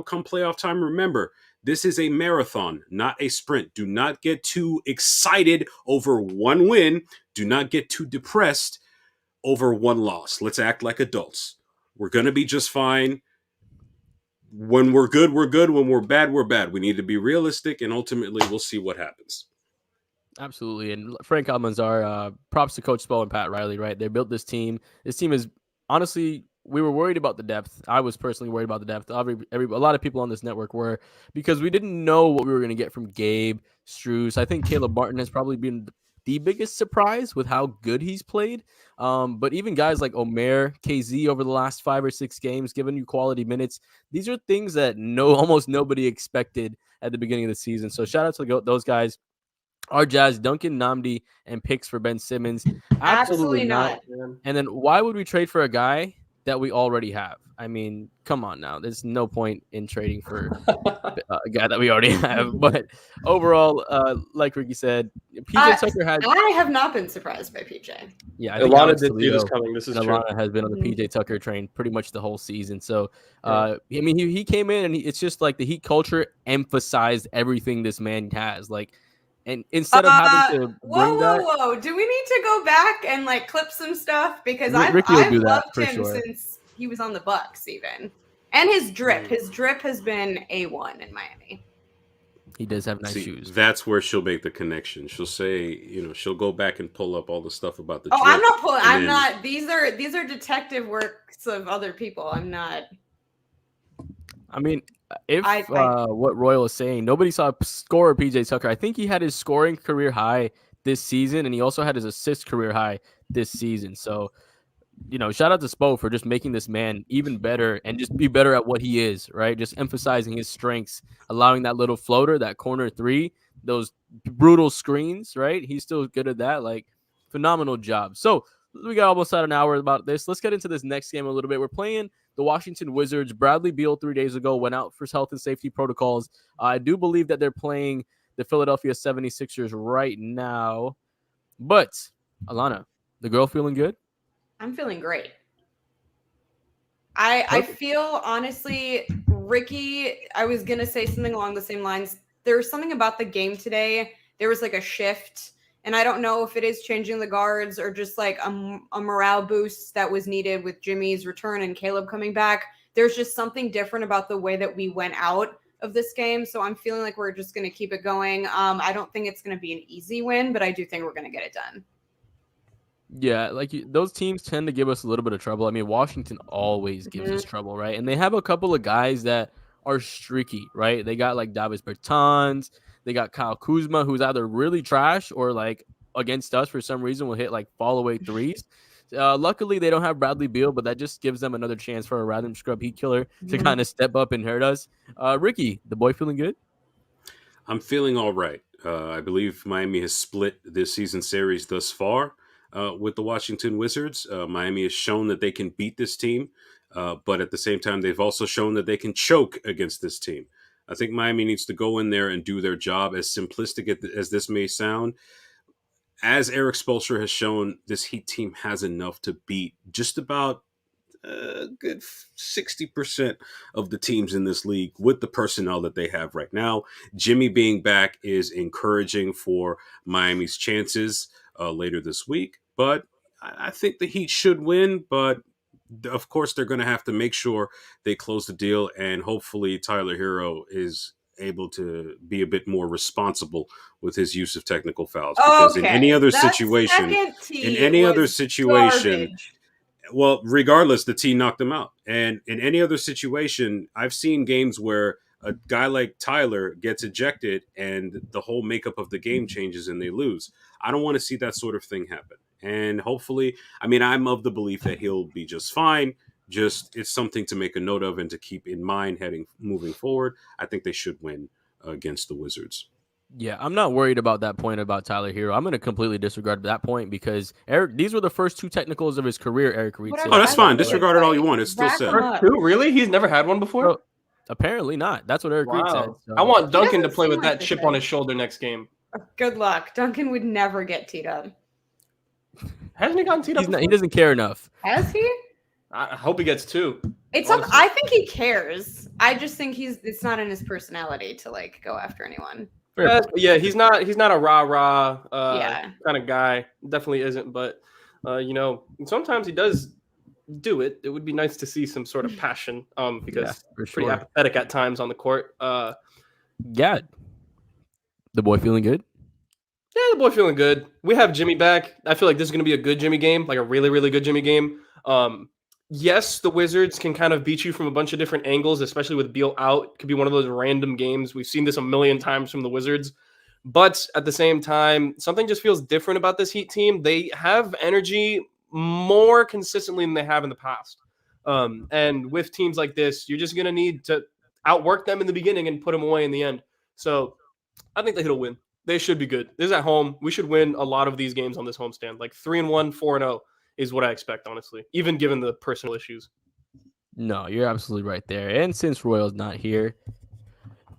come playoff time, remember, this is a marathon, not a sprint. Do not get too excited over one win. Do not get too depressed over one loss. Let's act like adults. We're going to be just fine. When we're good, we're good. When we're bad, we're bad. We need to be realistic, and ultimately we'll see what happens. Absolutely. And Frank Almanzar, props to Coach Spo and Pat Riley, right? They built this team. This team is honestly we were worried about the depth. I was personally worried about the depth. A lot of people on this network were, because we didn't know what we were going to get from Gabe, Strus. I think Caleb Martin has probably been the biggest surprise with how good he's played. But even guys like Omer, KZ over the last 5 or 6 games, giving you quality minutes. These are things that almost nobody expected at the beginning of the season. So shout out to those guys. Our Jazz, Duncan, Namdi, and picks for Ben Simmons. Absolutely not. And then why would we trade for a guy that we already have? I mean, come on now. There's no point in trading for a guy that we already have. But overall, like Ricky said, PJ Tucker has. I have not been surprised by PJ. Yeah, I think Alana did see this coming. This is true. Alana has been on the PJ Tucker train pretty much the whole season. So, I mean, he came in and it's just like the Heat culture emphasized everything this man has. Like, and instead of having to whoa, do we need to go back and like clip some stuff? Because I've loved him since he was on the Bucks even. And his drip has been A1 in Miami. He does have nice shoes. That's where she'll make the connection. She'll say, she'll go back and pull up all the stuff about the drip. I'm not pulling. I'm not. These are detective works of other people. I'm not. I mean, if what Royal is saying, nobody saw a scorer PJ Tucker. I think he had his scoring career high this season, and he also had his assist career high this season. So, shout out to Spo for just making this man even better and just be better at what he is, right? Just emphasizing his strengths, allowing that little floater, that corner 3, those brutal screens, right? He's still good at that. Like, phenomenal job. So we got almost at an hour about this. Let's get into this next game a little bit. We're playing the Washington Wizards. Bradley Beal 3 days ago went out for health and safety protocols. I do believe that they're playing the Philadelphia 76ers right now. But, Alana, the girl feeling good? I'm feeling great. I feel, honestly, Ricky, I was going to say something along the same lines. There was something about the game today. There was like a shift. And I don't know if it is changing the guards or just like a morale boost that was needed with Jimmy's return and Caleb coming back. There's just something different about the way that we went out of this game. So I'm feeling like we're just going to keep it going. I don't think it's going to be an easy win, but I do think we're going to get it done. Yeah, those teams tend to give us a little bit of trouble. I mean, Washington always gives us trouble, right? And they have a couple of guys that are streaky, right? They got like Davis Bertans. They got Kyle Kuzma, who's either really trash or like against us for some reason will hit like fall away threes. Luckily, they don't have Bradley Beal, but that just gives them another chance for a random scrub heat killer to kind of step up and hurt us. Ricky, the boy feeling good? I'm feeling all right. I believe Miami has split this season series thus far with the Washington Wizards. Miami has shown that they can beat this team, but at the same time, they've also shown that they can choke against this team. I think Miami needs to go in there and do their job, as simplistic as this may sound. As Eric Spoelstra has shown, this Heat team has enough to beat just about a good 60% of the teams in this league with the personnel that they have right now. Jimmy being back is encouraging for Miami's chances later this week. But I think the Heat should win, but of course, they're going to have to make sure they close the deal, and hopefully Tyler Hero is able to be a bit more responsible with his use of technical fouls. Because in any other situation, well, regardless, the team knocked them out. And in any other situation, I've seen games where a guy like Tyler gets ejected and the whole makeup of the game changes and they lose. I don't want to see that sort of thing happen. And hopefully, I mean, I'm of the belief that he'll be just fine. Just it's something to make a note of and to keep in mind moving forward. I think they should win against the Wizards. Yeah, I'm not worried about that point about Tyler Hero. I'm going to completely disregard that point because these were the first 2 technicals of his career, Eric Reed said. Oh, that's fine. Disregard it all you want. It's still said. Really? He's never had one before? Well, apparently not. That's what Eric Reed said. So. I want Duncan to play with that chip on his shoulder next game. Good luck. Duncan would never get teed up. Hasn't he gotten teed up? He doesn't care enough. Has he? I hope he gets 2. I think he cares. I just think it's not in his personality to like go after anyone. Yeah, he's not a rah-rah kind of guy. Definitely isn't, but sometimes he does do it. It would be nice to see some sort of passion because pretty apathetic at times on the court. Yeah. The boy feeling good? Yeah, the boy feeling good. We have Jimmy back. I feel like this is going to be a good Jimmy game, like a really, really good Jimmy game. yes, the Wizards can kind of beat you from a bunch of different angles, especially with Beal out. It could be one of those random games. We've seen this a million times from the Wizards. But at the same time, something just feels different about this Heat team. They have energy more consistently than they have in the past. And with teams like this, you're just going to need to outwork them in the beginning and put them away in the end. So I think the Heat will win. They should be good. This is at home. We should win a lot of these games on this homestand. Like 3-1, 4-0 is what I expect, honestly, even given the personal issues. No, you're absolutely right there. And since Royal's not here,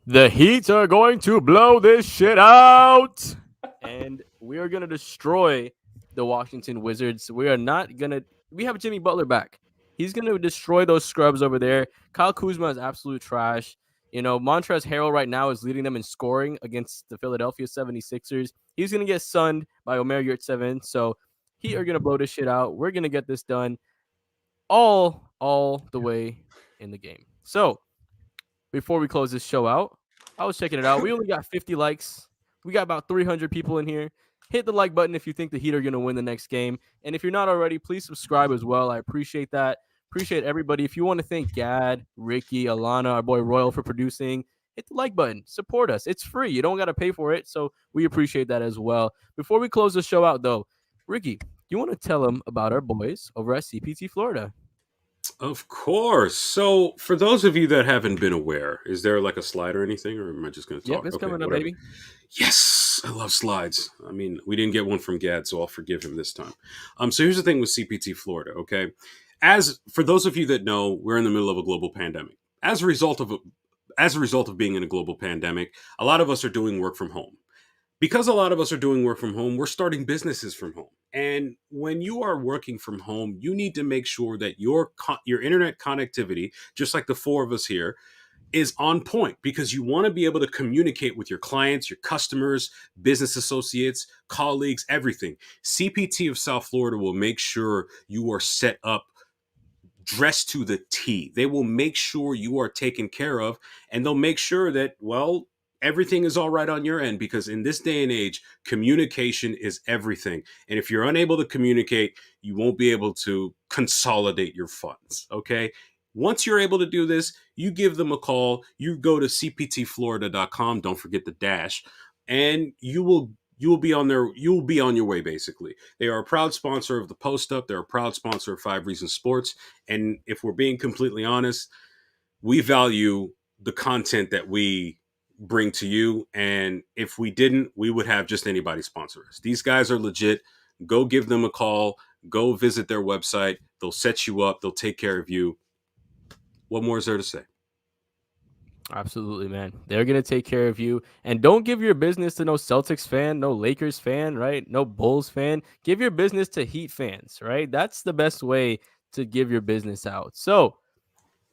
the Heat are going to blow this shit out. And we are going to destroy the Washington Wizards. We have Jimmy Butler back. He's going to destroy those scrubs over there. Kyle Kuzma is absolute trash. You know, Montrezl Harrell right now is leading them in scoring against the Philadelphia 76ers. He's going to get sunned by Omer Yurtseven. So Heat are going to blow this shit out. We're going to get this done all the way in the game. So before we close this show out, I was checking it out. We only got 50 likes. We got about 300 people in here. Hit the like button if you think the Heat are going to win the next game. And if you're not already, please subscribe as well. I appreciate that. Appreciate everybody. If you want to thank Gad, Ricky, Alana, our boy Royal for producing, hit the like button. Support us. It's free. You don't got to pay for it. So we appreciate that as well. Before we close the show out, though, Ricky, you want to tell them about our boys over at CPT Florida? Of course. So, for those of you that haven't been aware, is there like a slide or anything, or am I just going to talk? Yep, it's coming up, baby. Yes, I love slides. I mean, we didn't get one from Gad, so I'll forgive him this time. So here's the thing with CPT Florida, okay? As for those of you that know, we're in the middle of a global pandemic. As a result of being in a global pandemic, a lot of us are doing work from home. Because a lot of us are doing work from home, we're starting businesses from home. And when you are working from home, you need to make sure that your internet connectivity, just like the four of us here, is on point, because you want to be able to communicate with your clients, your customers, business associates, colleagues, everything. CPT of South Florida will make sure you are set up, dressed to the T. They will make sure you are taken care of, and they'll make sure that, well, everything is all right on your end, because in this day and age, communication is everything. And if you're unable to communicate, you won't be able to consolidate your funds, okay? Once you're able to do this, you give them a call. You go to cptflorida.com. Don't forget the dash, and you will be on your way, basically. They are a proud sponsor of the Post Up. They're a proud sponsor of 5 Reasons Sports. And if we're being completely honest, we value the content that we bring to you, and if we didn't, we would have just anybody sponsor us. These guys are legit. Go give them a call. Go visit their website. They'll set you up. They'll take care of you. What more is there to say? Absolutely, man. They're going to take care of you. And don't give your business to no Celtics fan, no Lakers fan, right? No Bulls fan. Give your business to Heat fans, right? That's the best way to give your business out. So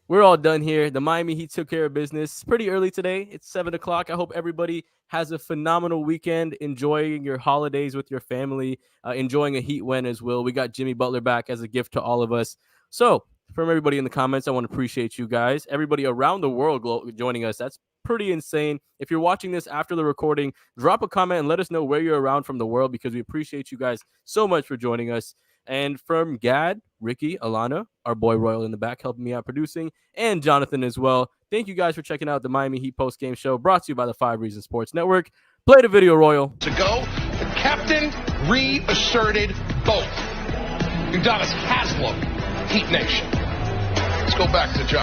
we're all done here. The Miami Heat took care of business pretty early today. It's 7 o'clock. I hope everybody has a phenomenal weekend, enjoying your holidays with your family, enjoying a Heat win as well. We got Jimmy Butler back as a gift to all of us. So from everybody in the comments, I want to appreciate you guys. Everybody around the world joining us. That's pretty insane. If you're watching this after the recording, drop a comment and let us know where you're around from the world, because we appreciate you guys so much for joining us. And from Gad, Ricky, Alana, our boy Royal in the back helping me out producing, and Jonathan as well. Thank you guys for checking out the Miami Heat post-game show, brought to you by the 5 Reasons Sports Network. Play the video, Royal. To go, the captain reasserted both. Udonis Haslem, Heat Nation. Let's go back to John.